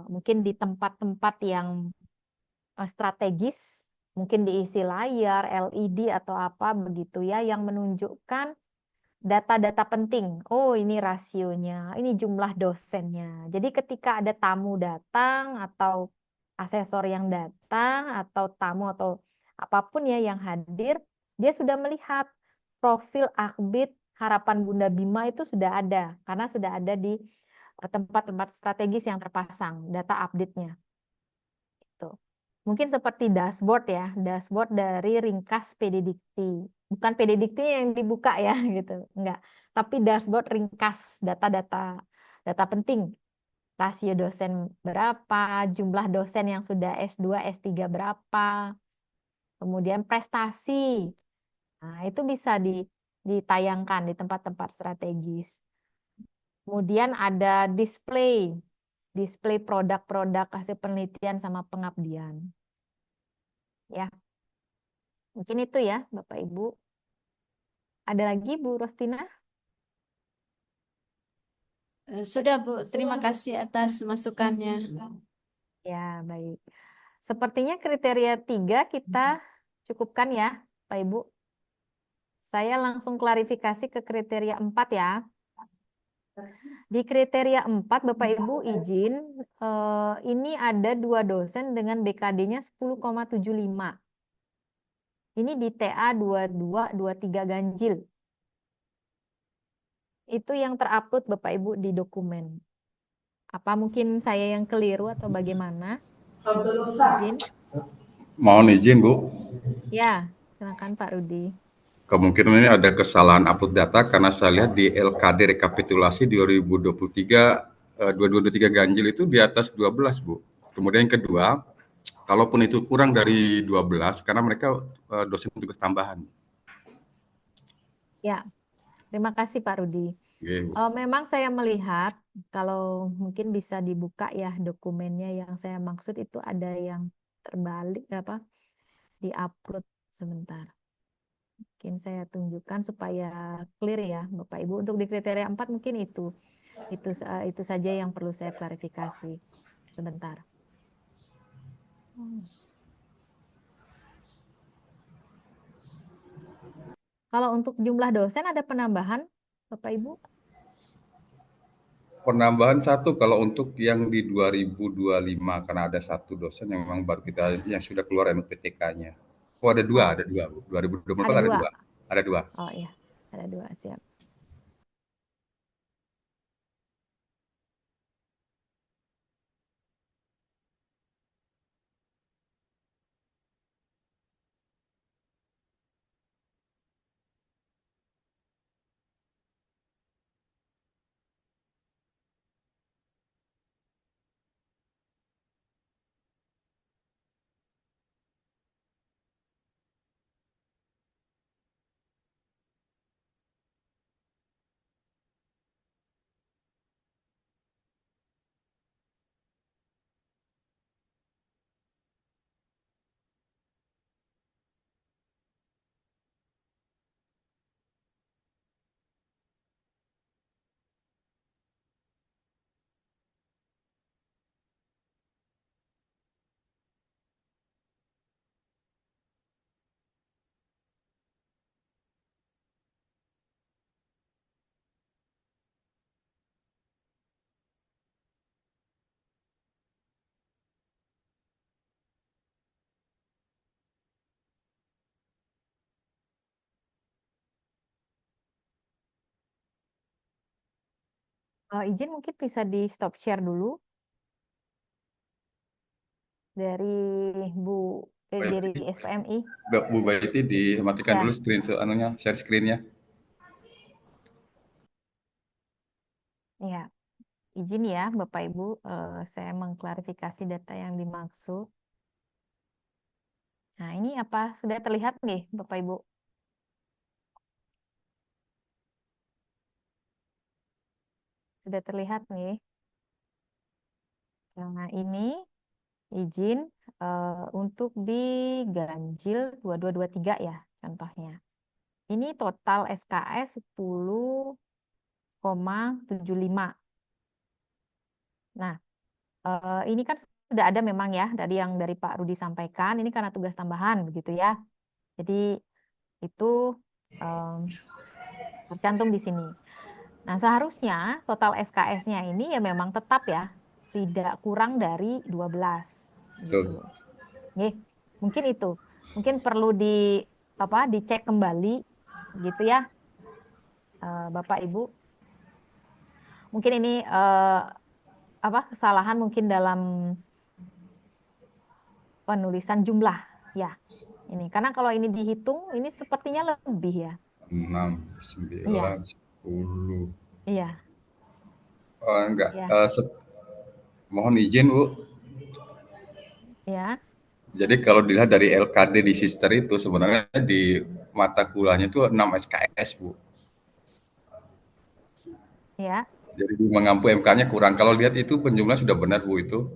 mungkin di tempat-tempat yang strategis, mungkin diisi layar, LED atau apa begitu ya, yang menunjukkan data-data penting. Oh, ini rasionya, ini jumlah dosennya. Jadi ketika ada tamu datang atau asesor yang datang atau tamu atau apapun ya yang hadir, dia sudah melihat profil Akbid Harapan Bunda Bima itu sudah ada karena sudah ada di tempat-tempat strategis yang terpasang data update-nya. Itu. Mungkin seperti dashboard ya, dashboard dari ringkas PDDikti. Bukan PDDikti yang dibuka ya gitu, enggak. Tapi dashboard ringkas data penting. Rasio dosen berapa, jumlah dosen yang sudah S2, S3 berapa, kemudian prestasi. Nah, itu bisa ditayangkan di tempat-tempat strategis. Kemudian ada display produk-produk hasil penelitian sama pengabdian. Ya, mungkin itu ya Bapak Ibu. Ada lagi Bu Rostina? Sudah Bu, terima kasih atas masukannya. Ya, baik. Sepertinya kriteria 3 kita cukupkan ya, Pak Ibu. Saya langsung klarifikasi ke kriteria 4 ya. Di kriteria 4, Bapak Ibu izin, ini ada 2 dosen dengan BKD-nya 10,75. Ini di TA 22, 23 ganjil. Itu yang terupload Bapak Ibu di dokumen. Apa mungkin saya yang keliru atau bagaimana? Izin? Mohon izin, Bu. Ya, silakan Pak Rudi. Kemungkinan ini ada kesalahan upload data karena saya lihat di LKD rekapitulasi 2023 2223 ganjil itu di atas 12, Bu. Kemudian yang kedua, Kalaupun itu kurang dari 12 karena mereka dosen tugas tambahan. Ya, terima kasih Pak Rudi. Oke, Bu. Memang saya melihat kalau mungkin bisa dibuka ya dokumennya, yang saya maksud itu ada yang terbalik apa, di-upload sebentar. Mungkin saya tunjukkan supaya clear ya Bapak Ibu. Untuk di kriteria 4 mungkin itu saja yang perlu saya klarifikasi. Sebentar. Kalau untuk jumlah dosen ada penambahan Bapak Ibu? Penambahan satu kalau untuk yang di 2025 karena ada satu dosen yang memang baru kita yang sudah keluar NPTK-nya. Oh Oh, ada dua, Bu. 2024 ada ada dua. dua. Ada dua. Oh iya, ada dua, siap. Izin mungkin bisa di stop share dulu dari Bu dari Baiti, SPMI. Bu Baiti dimatikan dulu Ya, share screen-nya. ya. Izin ya Bapak Ibu, saya mengklarifikasi data yang dimaksud. Nah, ini apa sudah terlihat nih Bapak Ibu? Sudah terlihat nih. Nah, ini izin untuk di ganjil 2223 ya contohnya. Ini total SKS 10,75. Nah, ini kan sudah ada memang ya dari yang dari Pak Rudi sampaikan, ini karena tugas tambahan begitu ya. Jadi itu em, tercantum di sini. Nah, seharusnya total SKS-nya ini ya memang tetap ya, tidak kurang dari 12 gitu. Betul. Nih, mungkin itu. Mungkin perlu dicek kembali gitu ya, Bapak Ibu. Mungkin ini kesalahan mungkin dalam penulisan jumlah ya. Ini karena kalau ini dihitung ini sepertinya lebih ya. 6, Iya, 9, 10. iya, Enggak. iya, Mohon izin, Bu. iya, Jadi kalau dilihat dari LKD di Sister itu sebenarnya di mata kuliahnya itu 6 SKS, Bu. iya. Jadi mengampu MK-nya kurang. Kalau lihat itu penjumlahan sudah benar, Bu, itu.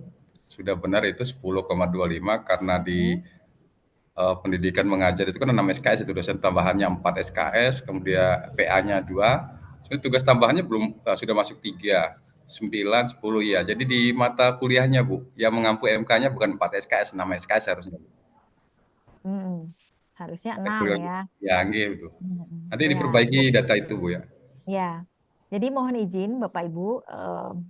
Sudah benar itu 10,25 karena di Hmm, pendidikan mengajar itu kan 6 SKS itu dosen tambahannya 4 SKS, kemudian PA-nya 2. Sebenarnya tugas tambahannya belum sudah masuk 3, 9, 10 ya. Jadi di mata kuliahnya, Bu, yang mengampu MK-nya bukan 4 SKS, 6 SKS harusnya. hmm. Harusnya Mata 6 kuliah ya. ya, gitu. Nanti Ya, diperbaiki data itu, Bu ya. ya. Jadi mohon izin Bapak Ibu,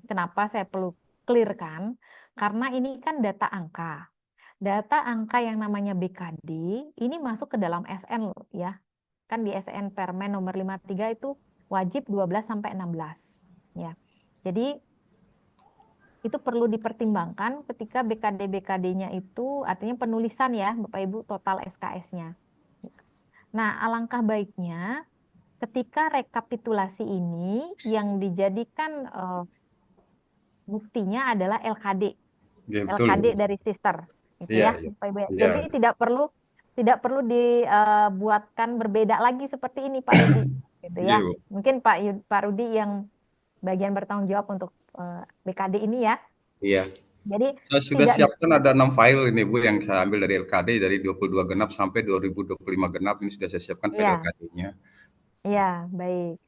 kenapa saya perlu clearkan? Karena ini kan data angka. Data angka yang namanya BKD ini masuk ke dalam SN loh ya. Kan di SN Permen nomor 53 itu wajib 12 sampai 16 ya. Jadi itu perlu dipertimbangkan ketika BKD-BKD-nya itu artinya penulisan ya Bapak Ibu total SKS-nya. Nah, alangkah baiknya ketika rekapitulasi ini yang dijadikan buktinya adalah LKD. Oke, betul, LKD Bu. dari sister. gitu Iya, ya, iya. Bapak Ibu ya. Iya, Jadi tidak perlu dibuatkan berbeda lagi seperti ini Pak Rudi, gitu iya, ya. Bu. Mungkin Pak Rudi yang bagian bertanggung jawab untuk BKD ini ya. Iya. Jadi Saya sudah tidak siapkan ada 6 file ini Bu yang saya ambil dari LKD dari 22 genap sampai 2025 genap ini sudah saya siapkan file ya, LKD-nya. ya, baik.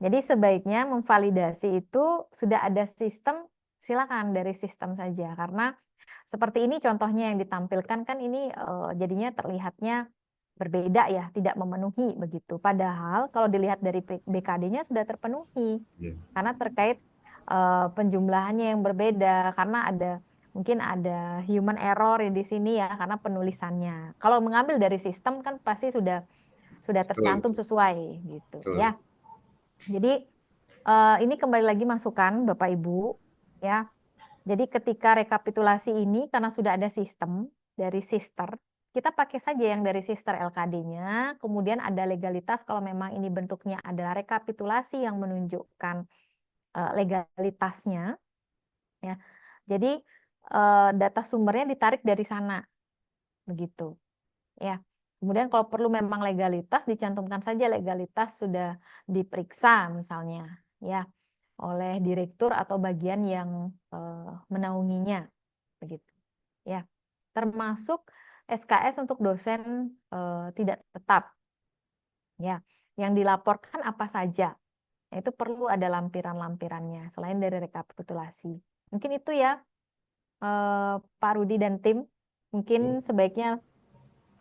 Jadi sebaiknya memvalidasi itu sudah ada sistem, silakan dari sistem saja karena seperti ini contohnya yang ditampilkan kan ini jadinya terlihatnya berbeda ya, tidak memenuhi begitu. Padahal kalau dilihat dari BKD-nya sudah terpenuhi Iya. karena terkait penjumlahannya yang berbeda karena mungkin ada human error di sini ya karena penulisannya. Kalau mengambil dari sistem kan pasti sudah Betul, tercantum sesuai gitu ya. betul. Jadi ini kembali lagi masukan Bapak Ibu ya. Jadi ketika rekapitulasi ini karena sudah ada sistem dari sister, kita pakai saja yang dari sister LKD-nya, kemudian ada legalitas kalau memang ini bentuknya adalah rekapitulasi yang menunjukkan legalitasnya ya. Jadi data sumbernya ditarik dari sana begitu ya. Kemudian kalau perlu memang legalitas dicantumkan saja legalitas sudah diperiksa misalnya ya oleh direktur atau bagian yang menaunginya begitu ya. Termasuk SKS untuk dosen tidak tetap ya. Yang dilaporkan apa saja. Nah, itu perlu ada lampiran-lampirannya selain dari rekapitulasi. Mungkin itu ya Pak Rudi dan tim. Mungkin sebaiknya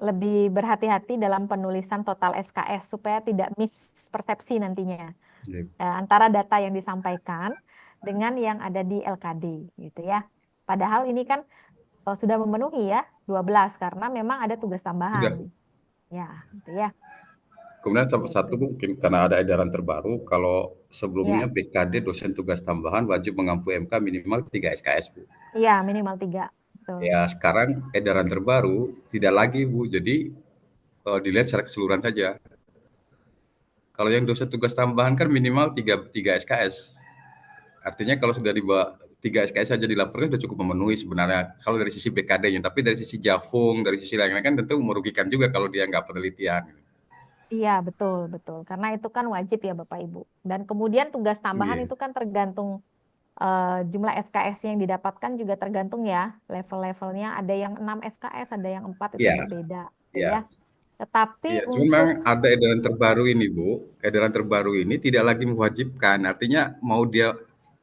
lebih berhati-hati dalam penulisan total SKS supaya tidak mispersepsi nantinya Iya. antara data yang disampaikan dengan yang ada di LKD gitu ya. Padahal ini kan sudah memenuhi ya 12 karena memang ada tugas tambahan. Sudah. Ya, gitu ya. Kemudian satu Gitu. mungkin karena ada edaran terbaru, kalau sebelumnya Ya, BKD dosen tugas tambahan wajib mengampu MK minimal 3 SKS, Bu. iya minimal 3. Betul. Ya, sekarang edaran terbaru tidak lagi, Bu. Jadi dilihat secara keseluruhan saja. Kalau yang dosen tugas tambahan kan minimal 3 SKS. Artinya kalau sudah di bawah 3 SKS saja dilaporkan sudah cukup memenuhi sebenarnya kalau dari sisi BKD-nya. Tapi dari sisi Jafung, dari sisi lain-lain kan tentu merugikan juga kalau dia nggak penelitian. Iya, betul, betul. Karena itu kan wajib ya Bapak Ibu. Dan kemudian tugas tambahan Iya, itu kan tergantung jumlah SKS yang didapatkan juga tergantung ya level-levelnya. Ada yang 6 SKS, ada yang 4 itu iya, berbeda, gitu ya. iya. Tetapi Iya, cuman untuk memang ada edaran terbaru ini, Bu. Edaran terbaru ini tidak lagi mewajibkan. Artinya mau dia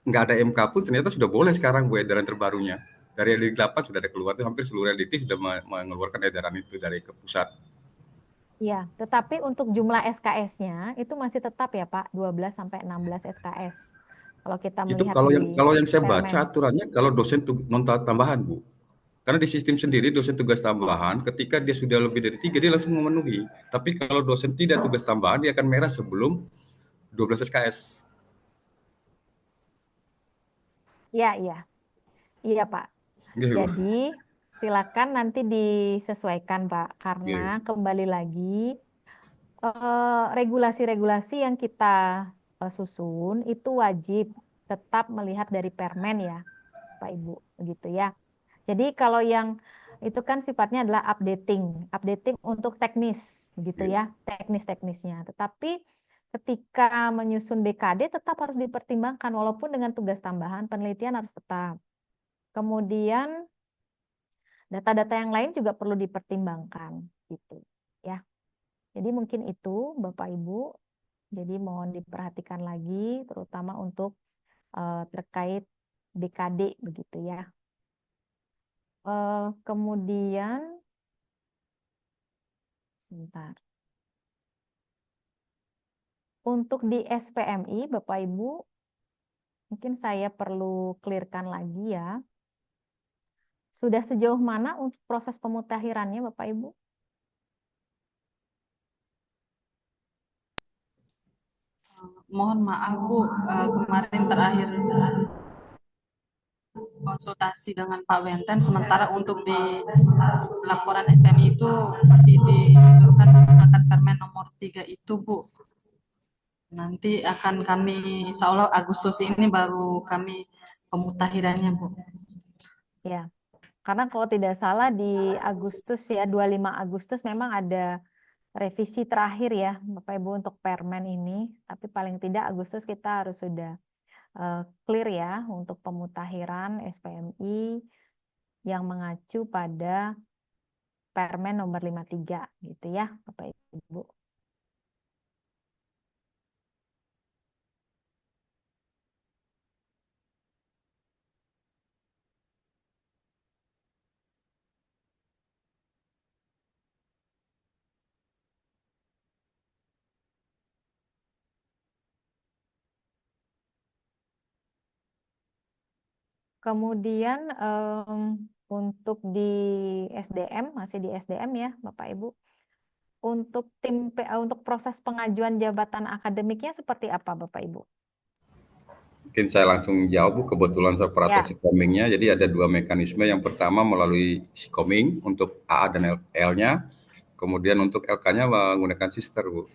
nggak ada MK pun ternyata sudah boleh sekarang, Bu, edaran terbarunya. Dari LD 8 sudah ada keluar tuh hampir seluruh LDT sudah mengeluarkan edaran itu dari ke pusat. ya, tetapi untuk jumlah SKS-nya itu masih tetap ya Pak, 12 sampai 16 SKS. Kalau kita Itu melihat kalau di yang saya baca Permen. aturannya kalau dosen non tambahan, Bu. Karena di sistem sendiri dosen tugas tambahan ketika dia sudah lebih dari 3 dia langsung memenuhi. Tapi kalau dosen tidak tugas tambahan dia akan merah sebelum 12 SKS. Iya, iya. Iya Pak. Gitu, Bu. Jadi silakan nanti disesuaikan Pak, karena Iya. kembali lagi regulasi-regulasi yang kita susun itu wajib tetap melihat dari Permen ya, Pak Ibu, gitu ya. Jadi kalau yang itu kan sifatnya adalah updating, updating untuk teknis, gitu Iya. ya, teknis-teknisnya. Tetapi ketika menyusun BKD tetap harus dipertimbangkan, walaupun dengan tugas tambahan penelitian harus tetap. Kemudian data-data yang lain juga perlu dipertimbangkan, gitu ya. Jadi mungkin itu Bapak Ibu. Jadi mohon diperhatikan lagi, terutama untuk terkait BKD begitu ya. Kemudian, sebentar. Untuk di SPMI, Bapak Ibu, mungkin saya perlu clearkan lagi ya. Sudah sejauh mana untuk proses pemutakhirannya, Bapak Ibu? Mohon maaf Bu, kemarin terakhir konsultasi dengan Pak Wenten, sementara untuk di laporan SPMI itu masih diturunkan menggunakan Permen nomor 3 itu Bu. Nanti akan kami, insya Allah Agustus ini baru kami pemutakhirannya Bu. Ya. Karena kalau tidak salah di Agustus ya, 25 Agustus memang ada revisi terakhir ya, Bapak Ibu untuk Permen ini. Tapi paling tidak Agustus kita harus sudah clear ya untuk pemutakhiran SPMI yang mengacu pada Permen nomor 53 gitu ya, Bapak Ibu. Kemudian untuk di SDM, masih di SDM ya Bapak Ibu, untuk untuk proses pengajuan jabatan akademiknya seperti apa Bapak Ibu? Mungkin saya langsung jawab, Bu. Kebetulan saya operator Ya, Sikomingnya, jadi ada dua mekanisme. Yang pertama melalui Sikoming untuk AA dan L-nya, kemudian untuk LK-nya menggunakan sister, Bu.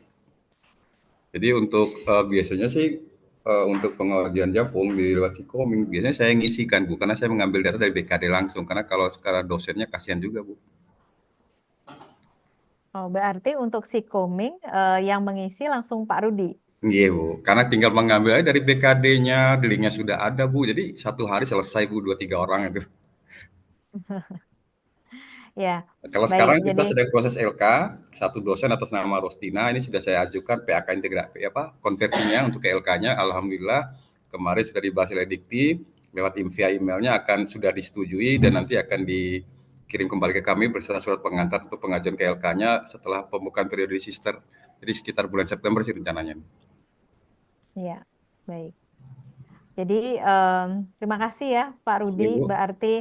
Jadi untuk biasanya sih untuk pengajuan Javung di lewat Sikoming, biasanya saya ngisikan, Bu, karena saya mengambil data dari BKD langsung, karena kalau sekarang dosennya kasihan juga, Bu. oh, berarti untuk si Koming yang mengisi langsung Pak Rudi. Iya, Bu, karena tinggal mengambil aja dari BKD-nya, di linknya sudah ada, Bu. Jadi satu hari selesai, Bu, 2-3 orang itu. Ya, Kalau baik. sekarang kita Jadi sedang proses LK, satu dosen atas nama Rostina, ini sudah saya ajukan PAK integrasi konversinya untuk ke LK-nya. Alhamdulillah kemarin sudah dibahas oleh Dikti, lewat via emailnya akan sudah disetujui dan nanti akan dikirim kembali ke kami beserta surat pengantar untuk pengajuan ke LK-nya setelah pembukaan periode sister. Jadi sekitar bulan September sih rencananya. ya, baik. Jadi terima kasih ya Pak Rudi. Iya, Bu. Berarti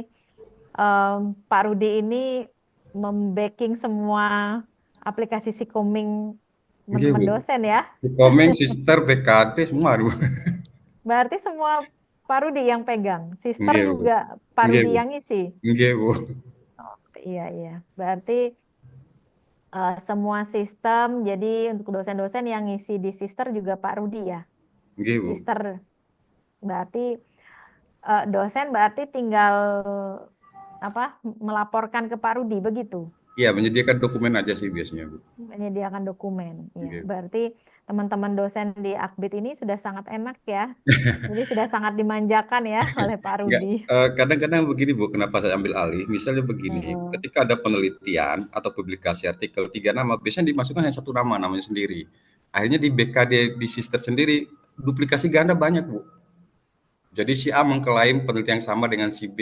Pak Rudi ini membacking semua aplikasi si Koming Iya, teman-teman Bu. dosen ya. Di komen sister BKD semua, Bu. Berarti semua Pak Rudi yang pegang. Sister Iya, Bu. juga Pak Iya, Rudi Bu. yang ngisi. Iya, Bu. Oh, iya, iya. Berarti semua sistem, jadi untuk dosen-dosen yang ngisi di sister juga Pak Rudi ya. Iya, Bu. Sister berarti dosen berarti tinggal melaporkan ke Pak Rudi begitu. Iya, menyediakan dokumen aja sih biasanya, Bu. Menyediakan dokumen. Ya, Iya. berarti teman-teman dosen di Akbid ini sudah sangat enak ya. Jadi sudah sangat dimanjakan ya oleh Pak Enggak, Rudi. kadang-kadang begini, Bu, kenapa saya ambil alih, misalnya begini, Mm-mm. ketika ada penelitian atau publikasi artikel 3 nama, biasanya dimasukkan hanya satu nama, namanya sendiri. Akhirnya di BKD di sister sendiri, duplikasi ganda banyak, Bu. Jadi si A mengklaim penelitian yang sama dengan si B.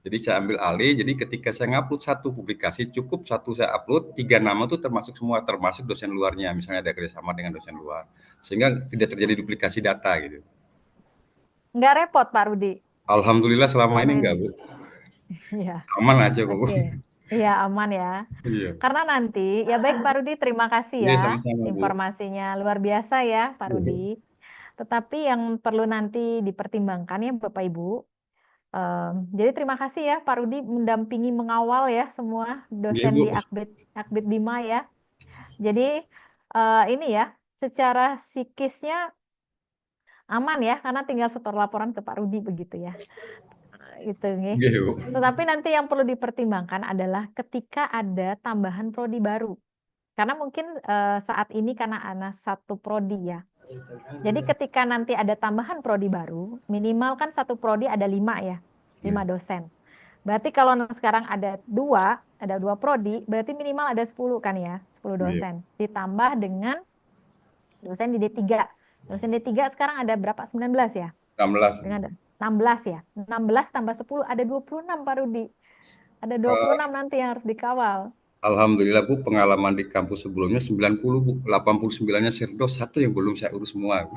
Jadi saya ambil alih, jadi ketika saya ngupload satu publikasi, cukup satu saya upload, 3 nama itu termasuk semua, termasuk dosen luarnya, misalnya ada kerjasama dengan dosen luar. Sehingga tidak terjadi duplikasi data gitu. Nggak repot Pak Rudi Alhamdulillah selama selama ini enggak, ini. Bu. Iya, Aman aja, Bu. oke. Iya, aman ya. Iya. Karena nanti, ya baik Pak Rudi, terima kasih Iya, ya. sama-sama, Bu. Informasinya luar biasa ya Pak Rudi. Iya. Tetapi yang perlu nanti dipertimbangkan ya Bapak Ibu. Jadi terima kasih ya Pak Rudi mendampingi mengawal ya semua Iya, dosen Bu. di Akbid Bima ya. Jadi ini ya, secara psikisnya aman ya, karena tinggal setor laporan ke Pak Rudi begitu ya. Itu nih. Iya, Bu. Tetapi nanti yang perlu dipertimbangkan adalah ketika ada tambahan prodi baru. Karena mungkin saat ini karena anak satu prodi ya. Jadi ketika nanti ada tambahan prodi baru, minimal kan satu prodi ada 5 ya, 5 Iya. dosen. Berarti kalau sekarang ada dua prodi, berarti minimal ada 10 kan ya, 10 Iya. dosen. Ditambah dengan dosen di D3. Dosen D3 sekarang ada berapa? 19 ya? 16. Dengan 16 ya. 16 tambah 10 ada 26 Pak Rudi. Ada 26 nanti yang harus dikawal. Alhamdulillah, Bu, pengalaman di kampus sebelumnya 90, Bu. 89-nya Sirdos, satu yang belum saya urus semua.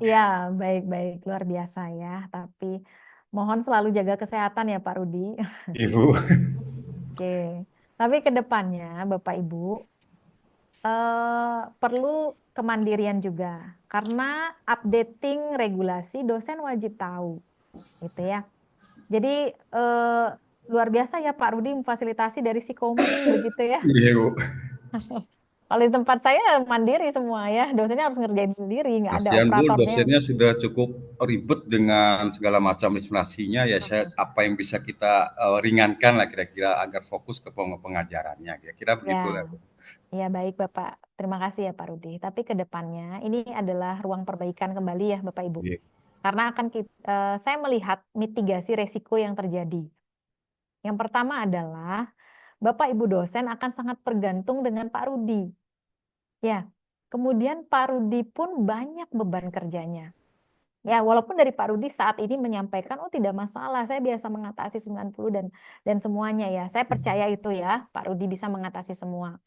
Ya, baik-baik, luar biasa ya. Tapi mohon selalu jaga kesehatan ya Pak Rudi. Ibu. Oke. Tapi ke depannya Bapak Ibu perlu kemandirian juga. Karena updating regulasi dosen wajib tahu. Gitu ya. Jadi luar biasa ya Pak Rudi memfasilitasi dari Sikoming begitu ya. Iya, Bu. Kalau di tempat saya mandiri semua ya, dosennya harus ngerjain sendiri, nggak ada Kasihan Bu, operatornya. dosennya sudah cukup ribet dengan segala macam administrasinya. Ya, apa yang bisa kita ringankan lah kira-kira agar fokus ke pengajarannya. Kira-kira begitu lah Ya, Bu. ya baik Bapak. Terima kasih ya Pak Rudi. Tapi ke depannya ini adalah ruang perbaikan kembali ya Bapak Ibu. Iya. Karena saya melihat mitigasi resiko yang terjadi. Yang pertama adalah Bapak Ibu dosen akan sangat bergantung dengan Pak Rudi. Ya, kemudian Pak Rudi pun banyak beban kerjanya. Ya, walaupun dari Pak Rudi saat ini menyampaikan, oh tidak masalah, saya biasa mengatasi 90 dan semuanya ya. Saya percaya itu ya, Pak Rudi bisa mengatasi semua.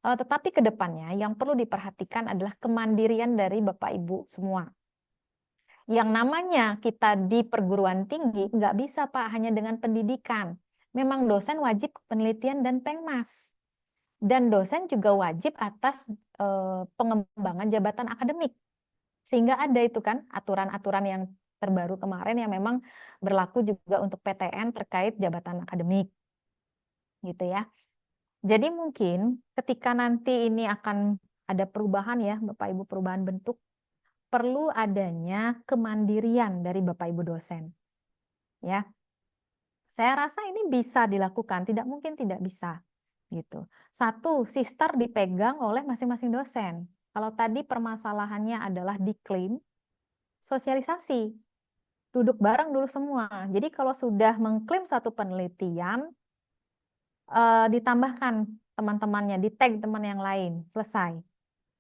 Tetapi ke depannya yang perlu diperhatikan adalah kemandirian dari Bapak Ibu semua. Yang namanya kita di perguruan tinggi nggak bisa Pak hanya dengan pendidikan. Memang dosen wajib penelitian dan pengmas. Dan dosen juga wajib atas pengembangan jabatan akademik. Sehingga ada itu kan aturan-aturan yang terbaru kemarin yang memang berlaku juga untuk PTN terkait jabatan akademik. Gitu ya. Jadi mungkin ketika nanti ini akan ada perubahan ya, Bapak Ibu, perubahan bentuk, perlu adanya kemandirian dari Bapak Ibu dosen. Ya, saya rasa ini bisa dilakukan, tidak mungkin tidak bisa. Gitu. Satu, sister dipegang oleh masing-masing dosen. Kalau tadi permasalahannya adalah diklaim, sosialisasi. Duduk bareng dulu semua. Jadi kalau sudah mengklaim satu penelitian, ditambahkan teman-temannya, di tag teman yang lain, selesai.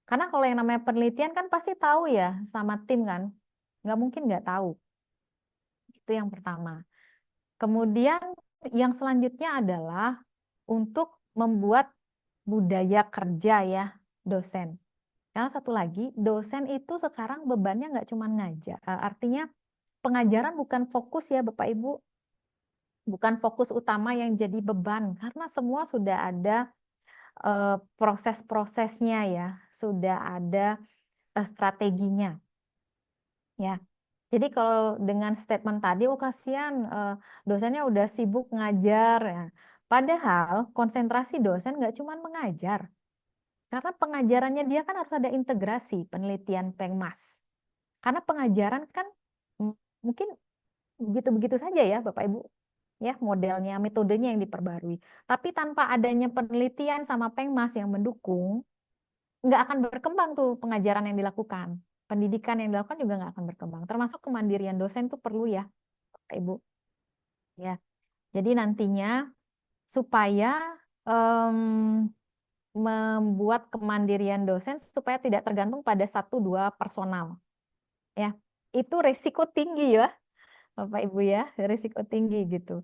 Karena kalau yang namanya penelitian kan pasti tahu ya sama tim kan, nggak mungkin nggak tahu. Itu yang pertama. Kemudian yang selanjutnya adalah untuk membuat budaya kerja ya dosen. Karena satu lagi, dosen itu sekarang bebannya nggak cuma ngajar. Artinya pengajaran bukan fokus ya Bapak Ibu, bukan fokus utama yang jadi beban. Karena semua sudah ada proses-prosesnya ya, sudah ada strateginya. Ya, jadi kalau dengan statement tadi, oh kasihan dosennya udah sibuk ngajar ya. Padahal konsentrasi dosen nggak cuma mengajar, karena pengajarannya dia kan harus ada integrasi penelitian pengmas. Karena pengajaran kan mungkin begitu-begitu saja ya Bapak Ibu, ya modelnya, metodenya yang diperbarui. Tapi tanpa adanya penelitian sama pengmas yang mendukung, nggak akan berkembang tuh pengajaran yang dilakukan. Pendidikan yang dilakukan juga nggak akan berkembang. Termasuk kemandirian dosen itu perlu ya, Bapak Ibu. Ya, jadi nantinya supaya membuat kemandirian dosen supaya tidak tergantung pada 1-2 personal. Ya, itu resiko tinggi ya, Bapak Ibu ya, resiko tinggi gitu.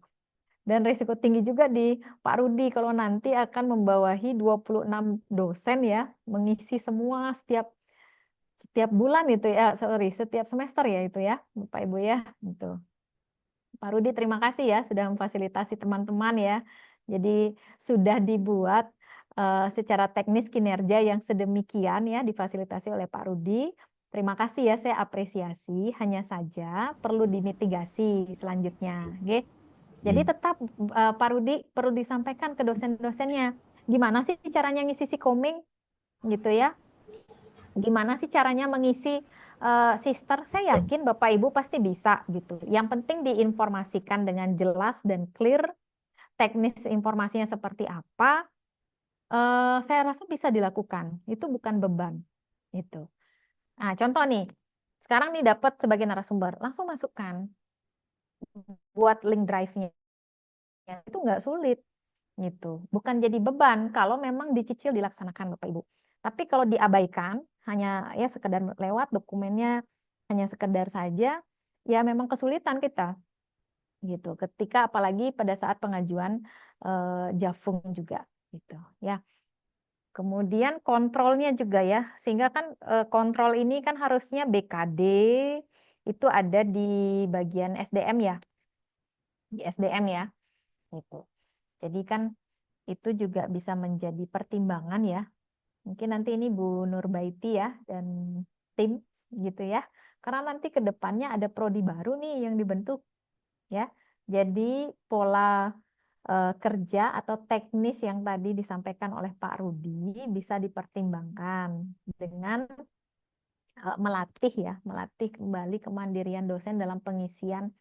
Dan resiko tinggi juga di Pak Rudi kalau nanti akan membawahi 26 dosen ya, mengisi semua setiap bulan itu ya, setiap semester ya itu ya, Bapak Ibu ya, gitu. Pak Rudi terima kasih ya sudah memfasilitasi teman-teman ya. Jadi sudah dibuat secara teknis kinerja yang sedemikian ya difasilitasi oleh Pak Rudi. Terima kasih ya, saya apresiasi. Hanya saja perlu dimitigasi selanjutnya. Oke. Jadi tetap Pak Rudi perlu disampaikan ke dosen-dosennya. Gimana sih caranya ngisi koming gitu ya? Gimana sih caranya mengisi sister? Saya yakin Bapak Ibu pasti bisa gitu. Yang penting diinformasikan dengan jelas dan clear, teknis informasinya seperti apa. Saya rasa bisa dilakukan. Itu bukan beban. Itu. Nah, contoh nih. Sekarang nih dapat sebagai narasumber, langsung masukkan. Buat link drive-nya. Itu nggak sulit. Gitu. Bukan jadi beban kalau memang dicicil dilaksanakan Bapak Ibu. Tapi kalau diabaikan, hanya ya sekedar lewat dokumennya, hanya sekedar saja, ya memang kesulitan kita. Gitu. Ketika apalagi pada saat pengajuan Jafung juga gitu ya. Kemudian kontrolnya juga ya, sehingga kan kontrol ini kan harusnya BKD itu ada di bagian SDM ya, di SDM ya, gitu. Jadi kan itu juga bisa menjadi pertimbangan ya. Mungkin nanti ini Bu Nurbaiti ya dan tim gitu ya. Karena nanti ke depannya ada prodi baru nih yang dibentuk ya. Jadi pola kerja atau teknis yang tadi disampaikan oleh Pak Rudi bisa dipertimbangkan dengan melatih kembali kemandirian dosen dalam pengisian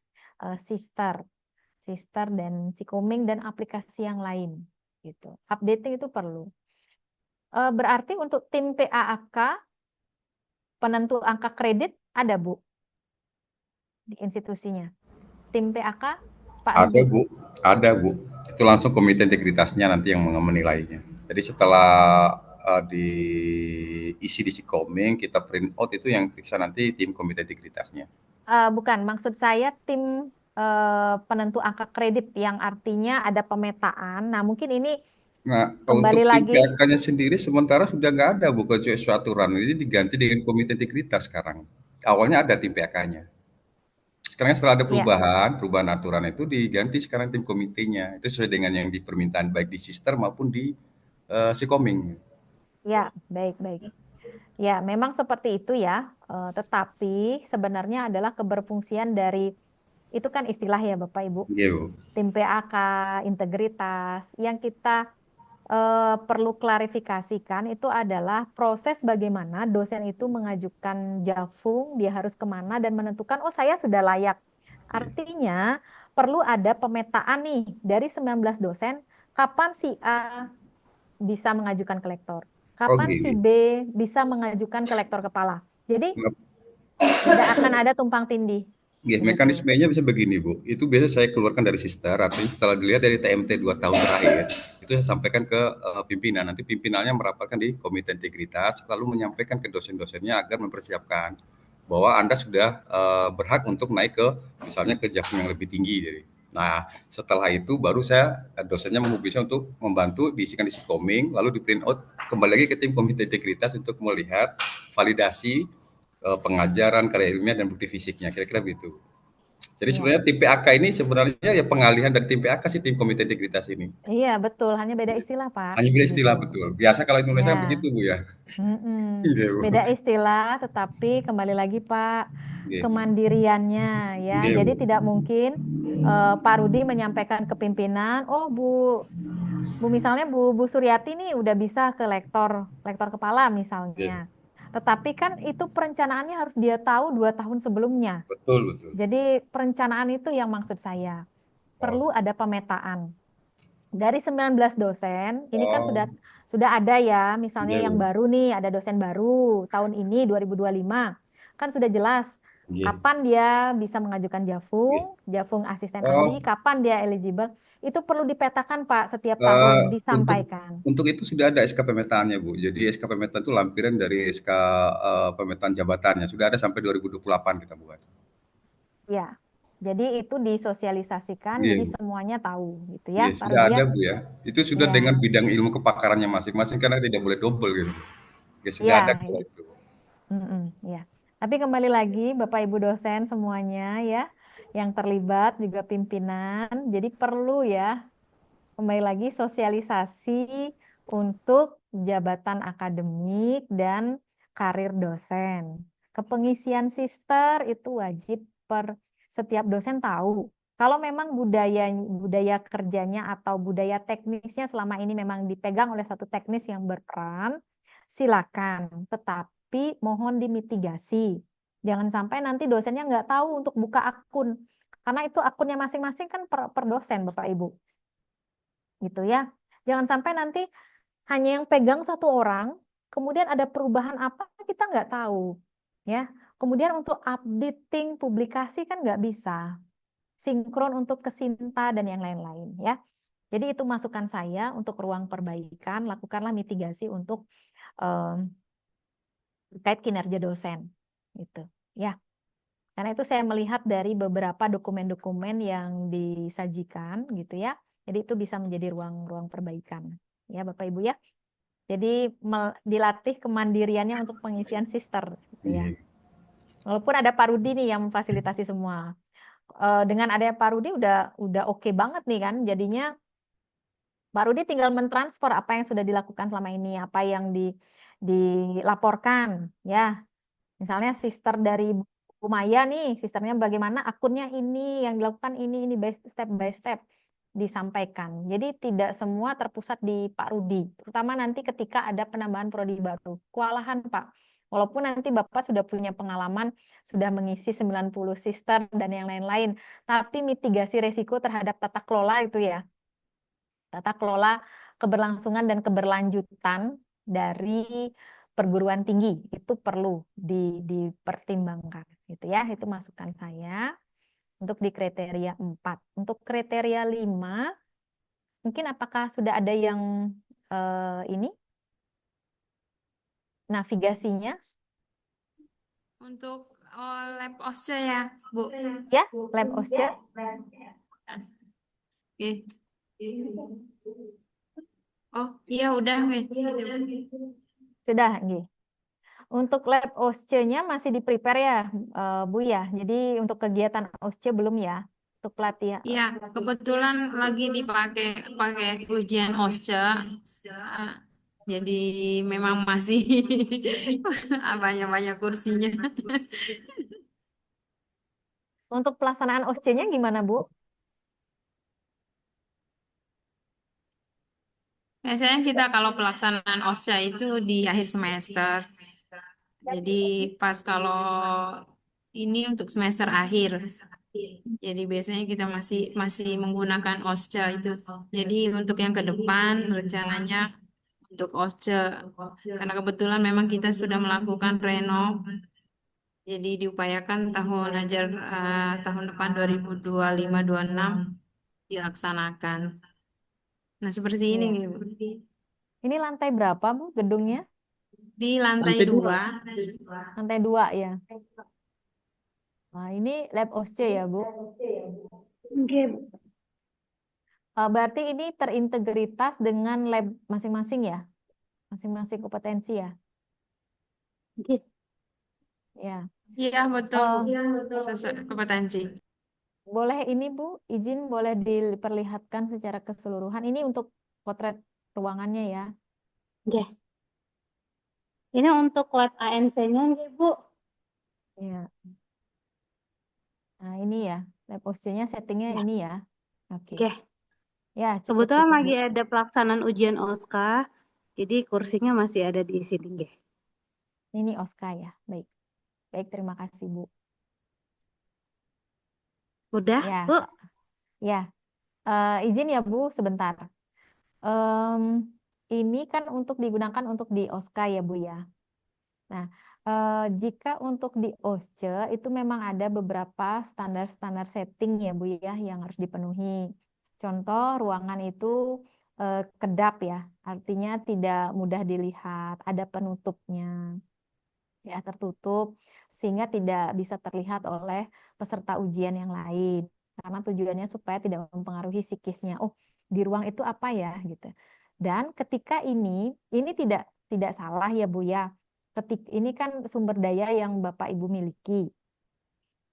sister dan Sikoming dan aplikasi yang lain gitu. Updating itu perlu. Berarti untuk tim PAAK penentu angka kredit ada Bu di institusinya. Tim PAK Pak Ada Rudi. Bu, ada Bu. Itu langsung komite integritasnya nanti yang menilainya. Jadi setelah diisi di Sikoming, kita print out itu yang periksa nanti tim komite integritasnya. Bukan, maksud saya tim penentu angka kredit yang artinya ada pemetaan. Nah, mungkin ini Nah, kembali untuk tim lagi. PAK-nya sendiri sementara sudah nggak ada Bu suatu aturan. Ini diganti dengan komite integritas sekarang. Awalnya ada tim PAK-nya. Sekarang setelah ada Ya, perubahan aturan itu diganti sekarang tim komitenya. Itu sesuai dengan yang di permintaan baik di sister maupun di Sikoming. ya, baik. Ya, memang seperti itu ya. Tetapi sebenarnya adalah keberfungsian dari itu kan istilah ya Bapak Ibu. Iya, Bu. Tim PAK, integritas yang kita perlu klarifikasikan itu adalah proses bagaimana dosen itu mengajukan Jafung, dia harus kemana dan menentukan, oh saya sudah layak. Artinya perlu ada pemetaan nih dari 19 dosen, kapan si A bisa mengajukan ke lektor, kapan si Oke. B bisa mengajukan ke lektor kepala. Jadi tidak akan ada tumpang tindih. Ya, Begitu. mekanismenya bisa begini, Bu. Itu biasa saya keluarkan dari sister, artinya setelah dilihat dari TMT 2 tahun terakhir, itu saya sampaikan ke pimpinan. Nanti pimpinannya merapatkan di komite integritas, lalu menyampaikan ke dosen-dosennya agar mempersiapkan bahwa Anda sudah berhak untuk naik ke misalnya ke Jafung yang lebih tinggi. Jadi. Nah, setelah itu baru saya dosennya menghubungi untuk membantu diisikan di Sikoming, lalu di print out kembali lagi ke tim komite integritas untuk melihat validasi pengajaran, karya ilmiah dan bukti fisiknya, kira-kira begitu. Jadi Iya. sebenarnya tim PAK ini sebenarnya ya pengalihan dari tim PAK sih tim komite integritas ini. Iya, betul. Hanya beda istilah, Pak. Hanya beda Begitu. istilah betul. Biasa kalau Indonesia kan Ya. begitu Bu ya. Mm-mm. Iya Bu. Beda istilah, tetapi kembali lagi Pak, Iya. kemandiriannya ya. Iya, Jadi Bu. tidak mungkin Pak Rudi menyampaikan ke pimpinan, oh Bu misalnya Bu Suryati nih udah bisa ke lektor kepala Iya. misalnya. Tetapi kan itu perencanaannya harus dia tahu 2 tahun sebelumnya. Betul. Jadi perencanaan itu yang maksud saya. Oh, Perlu ada pemetaan. Dari 19 dosen, ini kan oh, sudah ada ya, misalnya iya yang Bu. baru nih, ada dosen baru tahun ini 2025. Kan sudah jelas Iya. kapan dia bisa mengajukan Iya. Jafung asisten ahli, Oh, kapan dia eligible. Itu perlu dipetakan Pak setiap eh, tahun untuk disampaikan. untuk itu sudah ada SK pemetaannya Bu. Jadi SK pemetaan itu lampiran dari SK pemetaan jabatannya. Sudah ada sampai 2028 kita buat. Ya. Jadi itu disosialisasikan, Iya jadi Bu. semuanya tahu gitu Iya, ya, Pak sudah Rudi ada ya. Bu ya. Itu sudah dengan Ya, bidang ilmu kepakarannya masing-masing karena tidak boleh double gitu. Ya sudah ada ya, kok itu. ya. Tapi kembali lagi Bapak Ibu dosen semuanya ya, yang terlibat juga pimpinan. Jadi perlu ya, kembali lagi sosialisasi untuk jabatan akademik dan karir dosen. Kepengisian sister itu wajib setiap dosen tahu. Kalau memang budaya kerjanya atau budaya teknisnya selama ini memang dipegang oleh satu teknis yang berperan, silakan. Tetapi mohon dimitigasi. Jangan sampai nanti dosennya nggak tahu untuk buka akun. Karena itu akunnya masing-masing kan per dosen, Bapak Ibu. Gitu ya. Jangan sampai nanti hanya yang pegang satu orang, kemudian ada perubahan apa kita nggak tahu. Ya. Kemudian untuk updating publikasi kan nggak bisa. Sinkron untuk kesinta dan yang lain-lain ya. Jadi itu masukan saya untuk ruang perbaikan, lakukanlah mitigasi untuk terkait kinerja dosen gitu ya. Karena itu saya melihat dari beberapa dokumen-dokumen yang disajikan gitu ya. Jadi itu bisa menjadi ruang-ruang perbaikan ya Bapak Ibu ya. Jadi dilatih kemandiriannya untuk pengisian sister gitu ya. Iya. Walaupun ada Pak Rudi nih yang memfasilitasi semua. Dengan adanya Pak Rudi udah oke banget nih kan. Jadinya Pak Rudi tinggal mentransfer apa yang sudah dilakukan selama ini, apa yang dilaporkan ya. Misalnya sister dari Bu Maya nih, sisternya bagaimana akunnya ini, yang dilakukan ini by step by step. disampaikan. Jadi tidak semua terpusat di Pak Rudi, terutama nanti ketika ada penambahan prodi baru. Kewalahan, Pak. Walaupun nanti Bapak sudah punya pengalaman, sudah mengisi 90 sister dan yang lain-lain, tapi mitigasi resiko terhadap tata kelola itu ya, tata kelola keberlangsungan dan keberlanjutan dari perguruan tinggi itu perlu dipertimbangkan gitu ya. Itu masukan saya untuk di kriteria 4. Untuk kriteria 5, mungkin apakah sudah ada yang ini navigasinya Untuk lab OSCE ya, Bu. ya, lab OSCE? Oke. Oh, iya udah. Sudah, nggih. Untuk lab OSCE-nya masih di prepare ya, Bu ya. Jadi untuk kegiatan OSCE belum ya? Untuk pelatihan. Iya, kebetulan lagi pakai ujian OSCE. Ah, Jadi memang masih banyak-banyak kursinya. Untuk pelaksanaan OSCE-nya gimana, Bu? Biasanya kita kalau pelaksanaan OSCE itu di akhir semester. Jadi pas kalau ini untuk semester akhir. Jadi biasanya kita masih masih menggunakan OSCE itu. Jadi untuk yang ke depan rencananya untuk OSCE. Karena kebetulan memang kita sudah melakukan renov. Jadi diupayakan tahun depan 2025-26 dilaksanakan. Nah, seperti ini, Iya. Bu. Ini lantai berapa, Bu, gedungnya? Di lantai Lantai 2. Lantai 2 ya. Nah, ini lab OSCE ya, Bu. Oke, Berarti ini terintegritas dengan lab masing-masing ya? Masing-masing kompetensi ya? oke. Ya. Iya, betul, Bu. Eh, Sesuai kompetensi. Boleh ini, Bu, izin boleh diperlihatkan secara keseluruhan. Ini untuk potret ruangannya ya. Oke. Ini untuk lab ANC-nya nih, Bu. Ya. Nah, ini ya. Lab OSCE-nya settingnya Ya. ini ya. Oke. Oke. Ya, Kebetulan cukup, Bu. lagi ada pelaksanaan ujian OSCA, jadi kursinya masih ada di sini, nggih. Ini OSCA ya. Baik. Baik, terima kasih, Bu. Udah, Ya, Bu? ya. Izin ya, Bu, sebentar. Em, ini kan untuk digunakan untuk di OSCA ya, Bu ya. Nah, jika untuk di OSCE itu memang ada beberapa standar-standar setting ya, Bu ya, yang harus dipenuhi. Contoh ruangan itu kedap ya, artinya tidak mudah dilihat, ada penutupnya, ya tertutup sehingga tidak bisa terlihat oleh peserta ujian yang lain. Karena tujuannya supaya tidak mempengaruhi psikisnya. Oh, di ruang itu apa ya gitu. Dan ketika ini tidak salah ya Bu ya. Ini kan sumber daya yang Bapak Ibu miliki.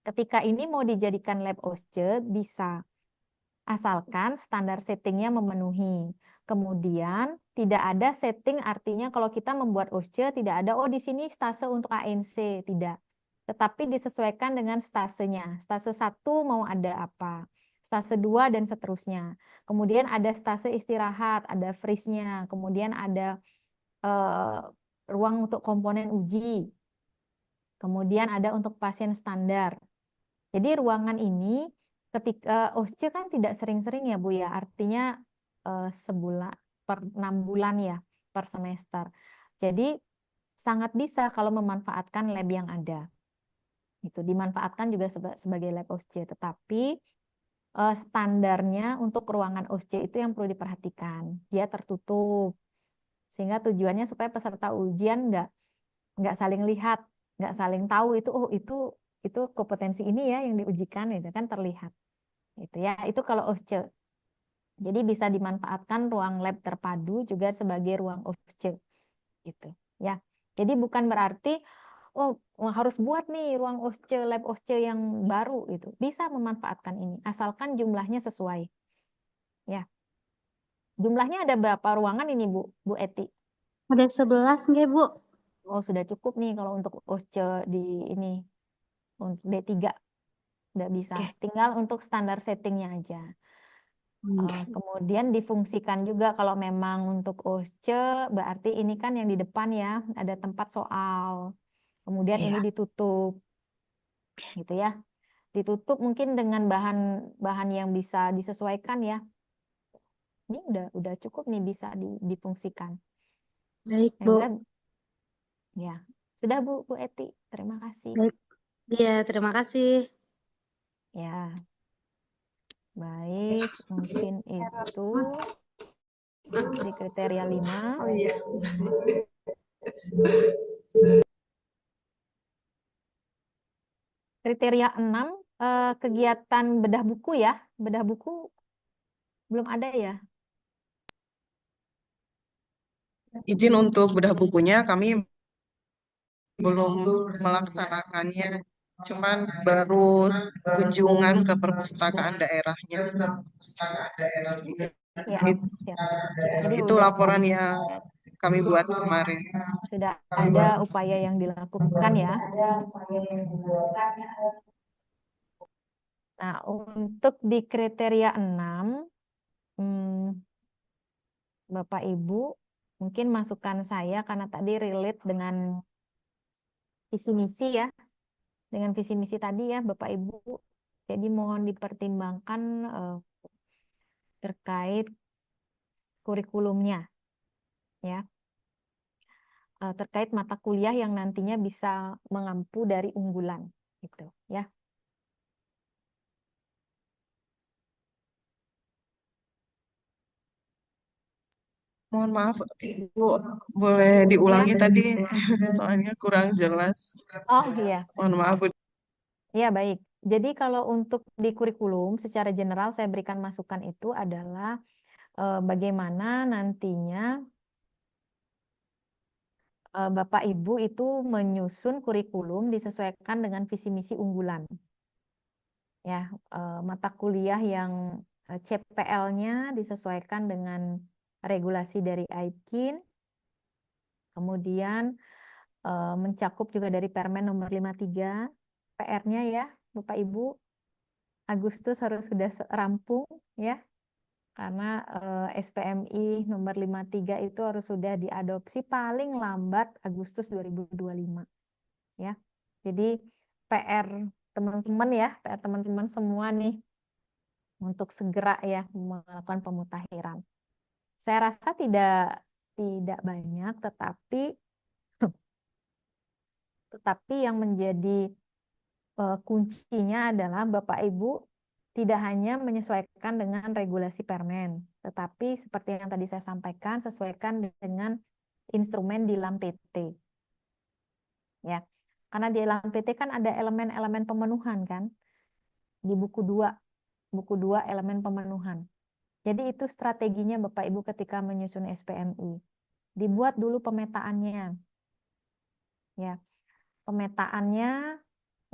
Ketika ini mau dijadikan lab OSCE bisa, asalkan standar settingnya memenuhi. Kemudian tidak ada setting, artinya kalau kita membuat OSCE tidak ada, oh di sini stase untuk ANC, tidak. Tetapi disesuaikan dengan stasenya. Stase 1 mau ada apa, stase 2 dan seterusnya. Kemudian ada stase istirahat, ada freeze-nya, kemudian ada ruang untuk komponen uji. Kemudian ada untuk pasien standar. Jadi ruangan ini ketika OSCE kan tidak sering-sering ya Bu ya, artinya sebulan per 6 bulan ya per semester. Jadi sangat bisa kalau memanfaatkan lab yang ada. Itu dimanfaatkan juga sebagai lab OSCE, tetapi standarnya untuk ruangan OSCE itu yang perlu diperhatikan. Dia tertutup sehingga tujuannya supaya peserta ujian nggak saling lihat, nggak saling tahu itu, oh itu kompetensi ini ya yang diujikan, itu kan terlihat itu ya. Itu kalau OSCE, jadi bisa dimanfaatkan ruang lab terpadu juga sebagai ruang OSCE gitu ya. Jadi bukan berarti oh harus buat nih ruang OSCE, lab OSCE yang baru gitu, bisa memanfaatkan ini asalkan jumlahnya sesuai ya. Jumlahnya ada berapa ruangan ini Bu Eti? Ada 11, nggih, Bu. Oh sudah cukup nih kalau untuk OSCE di ini untuk D3 udah bisa. Oke. Tinggal untuk standar settingnya aja. Kemudian difungsikan juga kalau memang untuk OSCE, berarti ini kan yang di depan ya, ada tempat soal. Kemudian ini Iya. ditutup, gitu ya. Ditutup mungkin dengan bahan yang bisa disesuaikan ya. Ini udah cukup nih bisa difungsikan. Baik, Yang Bu. enggak, ya. Sudah Bu Eti, terima kasih. Baik. Iya, terima kasih. Ya, baik, mungkin itu di kriteria 5. Oh iya. Kriteria 6, kegiatan bedah buku ya. Bedah buku belum ada ya. Izin untuk bedah bukunya, kami belum melaksanakannya, cuman baru kunjungan ke perpustakaan daerahnya. Ya, It- siap. Jadi Itu laporan yang kami buat kemarin. sudah ada upaya yang dilakukan ya. Nah, untuk di kriteria 6, Bapak Ibu, mungkin masukan saya karena tadi relate dengan visi misi ya. Dengan visi misi tadi ya, Bapak Ibu. Jadi mohon dipertimbangkan terkait kurikulumnya ya. Terkait mata kuliah yang nantinya bisa mengampu dari unggulan gitu ya. Mohon maaf, Ibu, boleh diulangi Ya. tadi, soalnya kurang jelas. Oh iya. Mohon maaf, Bu. Ya, baik. Jadi kalau untuk di kurikulum secara general saya berikan masukan itu adalah bagaimana nantinya Bapak Ibu itu menyusun kurikulum disesuaikan dengan visi misi unggulan. Ya, mata kuliah yang CPL-nya disesuaikan dengan regulasi dari AIPKIN. Kemudian mencakup juga dari Permen nomor 53. PR-nya ya, Bapak Ibu, Agustus harus sudah rampung ya. Karena SPMI nomor 53 itu harus sudah diadopsi paling lambat Agustus 2025 ya. Jadi PR teman-teman ya, PR teman-teman semua nih untuk segera ya melakukan pemutakhiran. Saya rasa tidak banyak, tetapi yang menjadi kuncinya adalah Bapak Ibu tidak hanya menyesuaikan dengan regulasi Permen, tetapi seperti yang tadi saya sampaikan, sesuaikan dengan instrumen di dalam PT. Ya. Karena di dalam PT kan ada elemen-elemen pemenuhan kan. Di buku 2 elemen pemenuhan. Jadi itu strateginya Bapak Ibu ketika menyusun SPMI. Dibuat dulu pemetaannya. Ya. Pemetaannya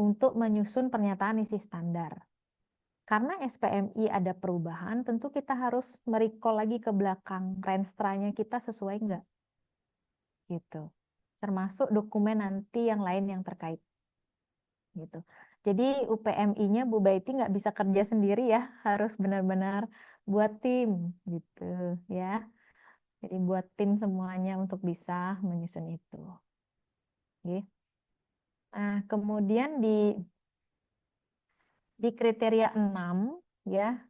untuk menyusun pernyataan isi standar. Karena SPMI ada perubahan, tentu kita harus merecall lagi ke belakang, renstranya kita sesuai enggak? Gitu. Termasuk dokumen nanti yang lain yang terkait. Gitu. Jadi UPMI-nya Bu Baiti nggak bisa kerja sendiri ya, harus benar-benar buat tim gitu ya. Jadi buat tim semuanya untuk bisa menyusun itu. Oke. Nah, kemudian di kriteria 6 ya,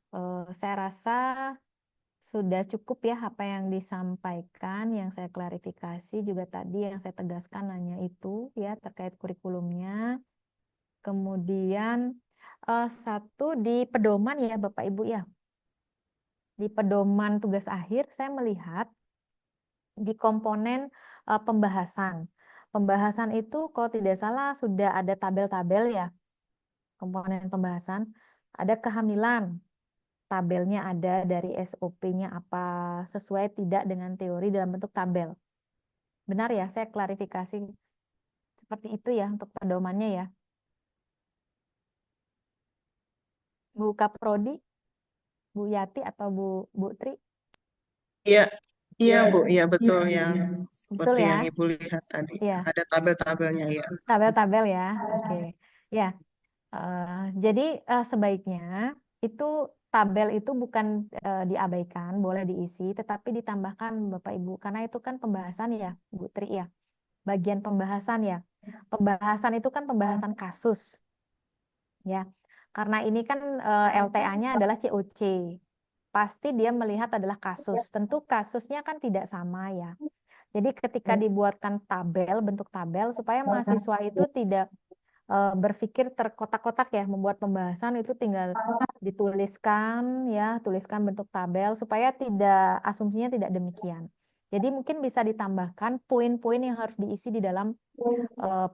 saya rasa sudah cukup ya apa yang disampaikan, yang saya klarifikasi juga tadi yang saya tegaskan hanya itu ya terkait kurikulumnya. Kemudian satu di pedoman ya Bapak Ibu ya. Di pedoman tugas akhir saya melihat di komponen pembahasan. Pembahasan itu kalau tidak salah sudah ada tabel-tabel ya. Komponen pembahasan ada kehamilan. Tabelnya ada dari SOP-nya apa sesuai tidak dengan teori dalam bentuk tabel. Benar ya, saya klarifikasi seperti itu ya untuk pedomannya ya. Bu Kaprodi, Bu Yati atau Bu Tri? Iya, iya Bu, iya betul yang Betul seperti ya? yang Ibu lihat tadi. Iya, Ada tabel-tabelnya ya. tabel-tabel ya. Oke. Ya. Jadi sebaiknya itu tabel itu bukan diabaikan, boleh diisi, tetapi ditambahkan Bapak Ibu, karena itu kan pembahasan ya, Bu Tri ya, bagian pembahasan ya. Pembahasan itu kan pembahasan kasus, ya. Karena ini kan LTA-nya adalah COC, pasti dia melihat adalah kasus. Tentu kasusnya kan tidak sama ya. Jadi ketika dibuatkan tabel, bentuk tabel, supaya mahasiswa itu tidak berpikir terkotak-kotak ya, membuat pembahasan itu tinggal dituliskan ya, tuliskan bentuk tabel supaya tidak asumsinya tidak demikian. Jadi mungkin bisa ditambahkan poin-poin yang harus diisi di dalam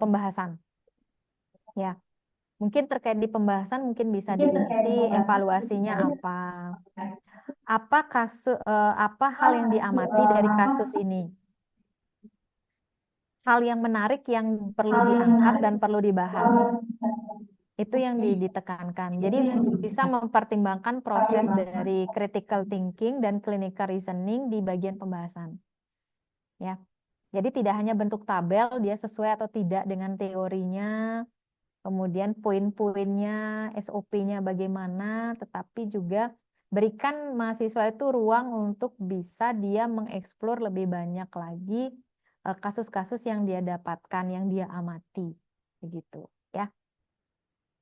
pembahasan. Ya, mungkin terkait di pembahasan mungkin bisa diisi evaluasinya apa hal yang diamati dari kasus ini. Hal yang menarik yang perlu diangkat dan perlu dibahas. Itu yang ditekankan. Jadi bisa mempertimbangkan proses dari critical thinking dan clinical reasoning di bagian pembahasan. Ya. Jadi tidak hanya bentuk tabel, dia sesuai atau tidak dengan teorinya, kemudian poin-poinnya, SOP-nya bagaimana, tetapi juga berikan mahasiswa itu ruang untuk bisa dia mengeksplor lebih banyak lagi kasus-kasus yang dia dapatkan, yang dia amati. Begitu, ya.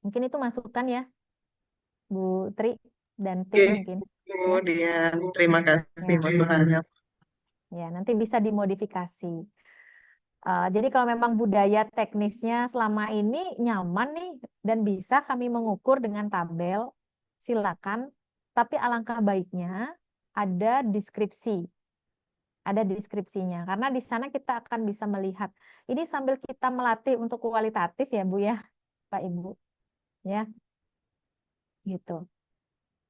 Mungkin itu masukan ya, Bu Tri dan tim Oke, mungkin. Ya, kemudian terima kasih ya, masukannya. ya, nanti bisa dimodifikasi. Jadi kalau memang budaya teknisnya selama ini nyaman nih dan bisa kami mengukur dengan tabel, silakan. Tapi alangkah baiknya ada deskripsi, ada deskripsinya. Karena di sana kita akan bisa melihat. Ini sambil kita melatih untuk kualitatif ya Bu ya, Pak Ibu. Ya, gitu.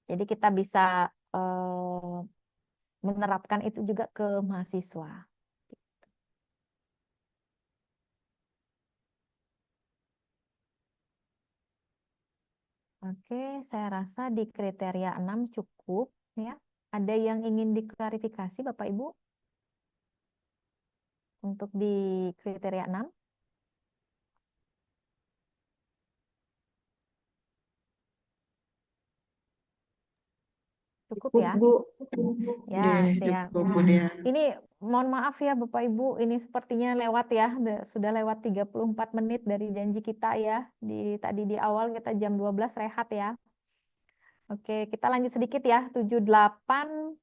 Jadi kita bisa menerapkan itu juga ke mahasiswa. Oke, saya rasa di kriteria 6 cukup ya. Ada yang ingin diklarifikasi Bapak Ibu untuk di kriteria 6? Cukup ya? Bu. Ya, siap. Cukup, Bu Dian. Ini mohon maaf ya Bapak Ibu, ini sepertinya lewat ya, sudah lewat 34 menit dari janji kita ya. Tadi di awal kita jam 12 rehat ya. Oke, kita lanjut sedikit ya. 789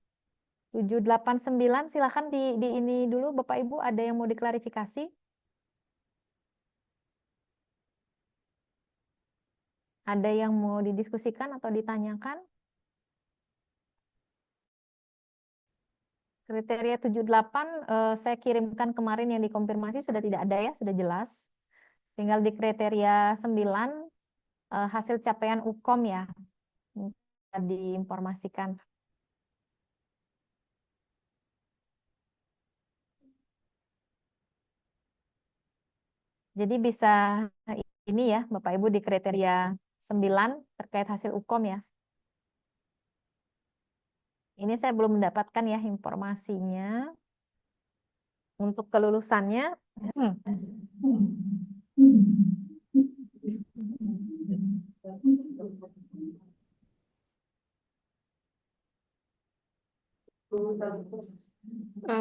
silakan di ini dulu Bapak Ibu, ada yang mau diklarifikasi? Ada yang mau didiskusikan atau ditanyakan? Kriteria 78 saya kirimkan kemarin yang dikonfirmasi sudah tidak ada ya, sudah jelas. Tinggal di kriteria 9 hasil capaian UKOM ya. Diinformasikan. Jadi bisa ini ya Bapak Ibu di kriteria 9 terkait hasil UKOM ya. Ini saya belum mendapatkan ya informasinya. Untuk kelulusannya.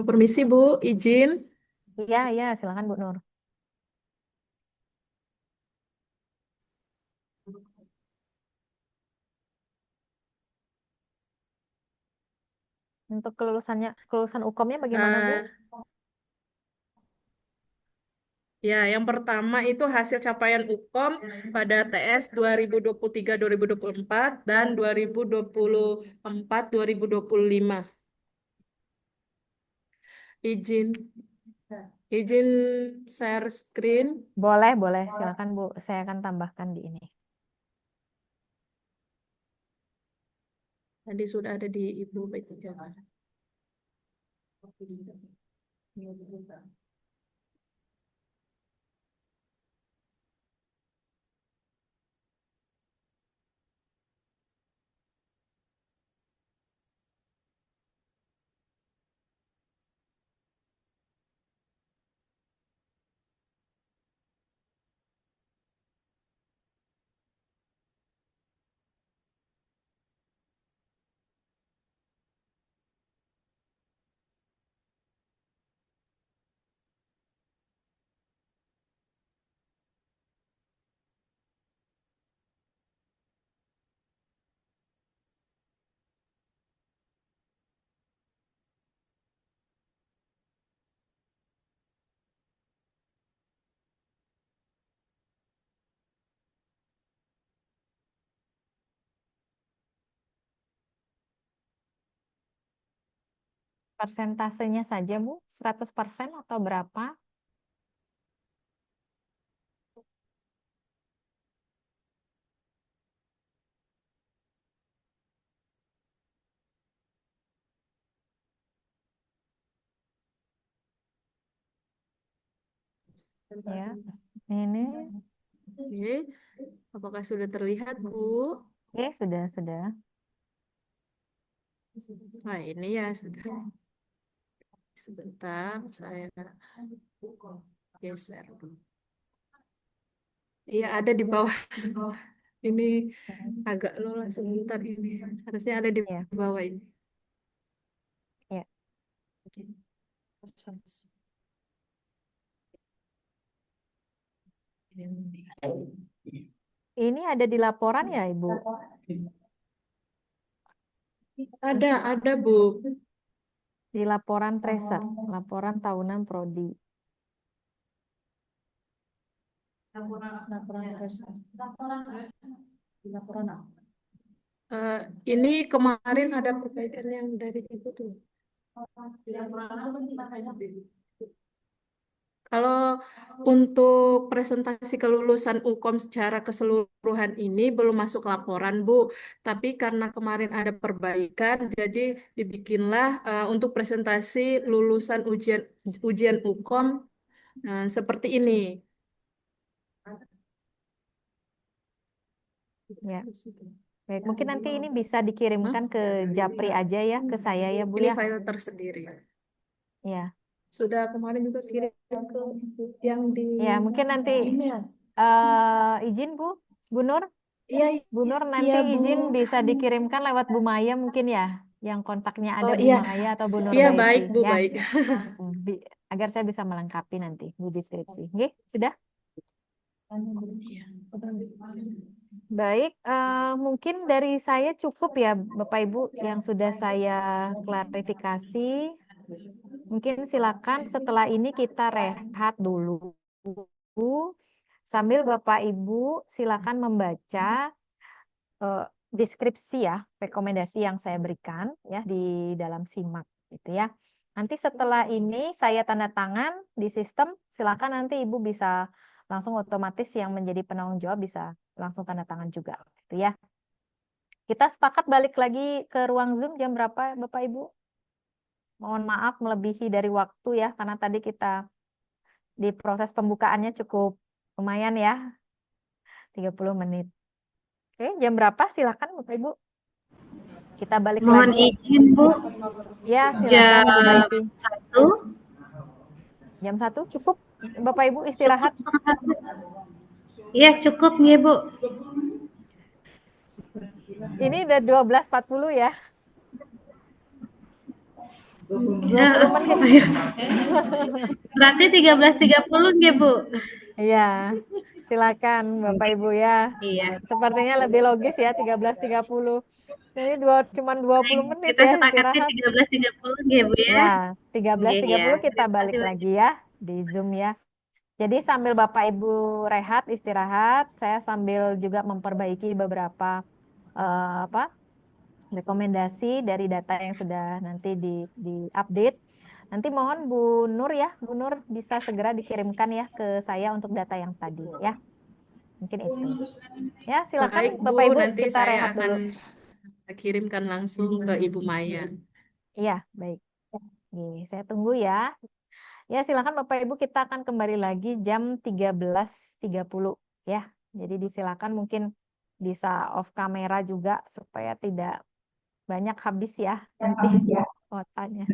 Permisi Bu, izin. Iya, iya, silakan Bu Nur. Untuk kelulusan UKOM-nya bagaimana Bu? Ya, yang pertama itu hasil capaian UKOM pada TS 2023-2024 dan 2024-2025. Izin izin share screen. Boleh, boleh. Silakan Bu. Saya akan tambahkan di ini. Tadi sudah ada di Ibu baik saja. Persentasenya saja, Bu, 100% atau berapa? Ya, ini. Oke, apakah sudah terlihat, Bu? Oke, sudah. Nah, ini ya sudah. Sebentar, saya geser. Iya, ada di bawah. Ini agak lola sebentar ini. Harusnya ada di Ya, bawah ini. ya. Ini ada di laporan ya, Ibu? Ada, Bu. Di laporan tracer, laporan tahunan prodi. Ini kemarin ada perbaikan yang dari itu tuh. Kalau untuk presentasi kelulusan UKOM secara keseluruhan ini belum masuk laporan, Bu. Tapi karena kemarin ada perbaikan, jadi dibikinlah untuk presentasi lulusan ujian UKOM seperti ini. Ya. Baik, mungkin nanti ini bisa dikirimkan ke Japri aja ya, ke saya ya, Bu Ini ya. file tersendiri. Ya. Sudah kemarin juga kirim ke yang di Ya, mungkin nanti email. izin Bu Nur. Iya, Bu Nur nanti iya, Bu. izin bisa dikirimkan lewat Bu Maya mungkin ya, yang kontaknya ada Oh Bu iya, Maya atau Bu iya Nurbaiti baik Bu, ya. baik. Agar saya bisa melengkapi nanti di deskripsi. Oke, sudah? Baik, mungkin dari saya cukup ya Bapak Ibu yang sudah saya klarifikasi. Mungkin silakan setelah ini kita rehat dulu. Sambil Bapak Ibu silakan membaca deskripsi ya, rekomendasi yang saya berikan ya di dalam simak gitu ya. Nanti setelah ini saya tanda tangan di sistem, silakan nanti Ibu bisa langsung otomatis yang menjadi penanggung jawab bisa langsung tanda tangan juga gitu ya. Kita sepakat balik lagi ke ruang Zoom jam berapa Bapak Ibu? Mohon maaf melebihi dari waktu ya, karena tadi kita di proses pembukaannya cukup lumayan ya, 30 menit. Oke, jam berapa? Silakan Bapak Ibu. Kita balik Mohon lagi. izin, Bu. Ya, silakan Bu Baiti. Jam 1. Jam 1 cukup Bapak Ibu istirahat? Cukup setengah 1. Iya, cukup nih, Bu. Ini udah 12.40 ya. 20 menit. Berarti 13.30 nggih, Bu? Iya. Silakan Bapak Ibu ya. Iya. Sepertinya lebih logis ya 13.30. Ini cuman 20 menit Kita ya sepakati istirahat. 13.30 nggih, Bu ya. Ya, 13.30 Nggih, ya. kita Terima balik kasih lagi ya di Zoom ya. Jadi sambil Bapak Ibu rehat, istirahat, saya sambil juga memperbaiki beberapa rekomendasi dari data yang sudah nanti di-update. Nanti mohon Bu Nur ya, Bu Nur bisa segera dikirimkan ya ke saya untuk data yang tadi ya. Mungkin itu. Ya, silakan Baik, Bu. Bapak Ibu Nanti kita saya rehat dulu. akan kirimkan langsung ke Ibu Maya. Iya, baik. Oke, saya tunggu ya. Ya, silakan Bapak Ibu kita akan kembali lagi jam 13.30 ya. Jadi disilakan mungkin bisa off kamera juga supaya tidak banyak habis ya nanti kuotanya.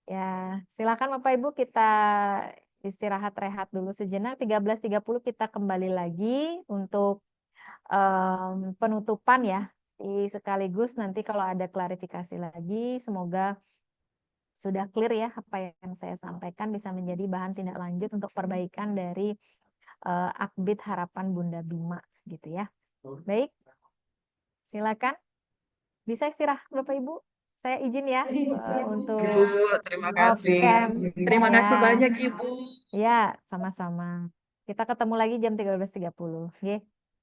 Ya, silakan Bapak Ibu kita istirahat rehat dulu sejenak. 13.30 kita kembali lagi untuk penutupan ya. Sekaligus nanti kalau ada klarifikasi lagi, semoga sudah clear ya apa yang saya sampaikan bisa menjadi bahan tindak lanjut untuk perbaikan dari Akbid Harapan Bunda Bima gitu ya. Baik, silakan. Bisa istirahat Bapak Ibu. Saya izin ya untuk Ibu, terima kasih. off-cam. Terima kasih Ya. banyak, Ibu. Ya, sama-sama. Kita ketemu lagi jam 13.30. Oke.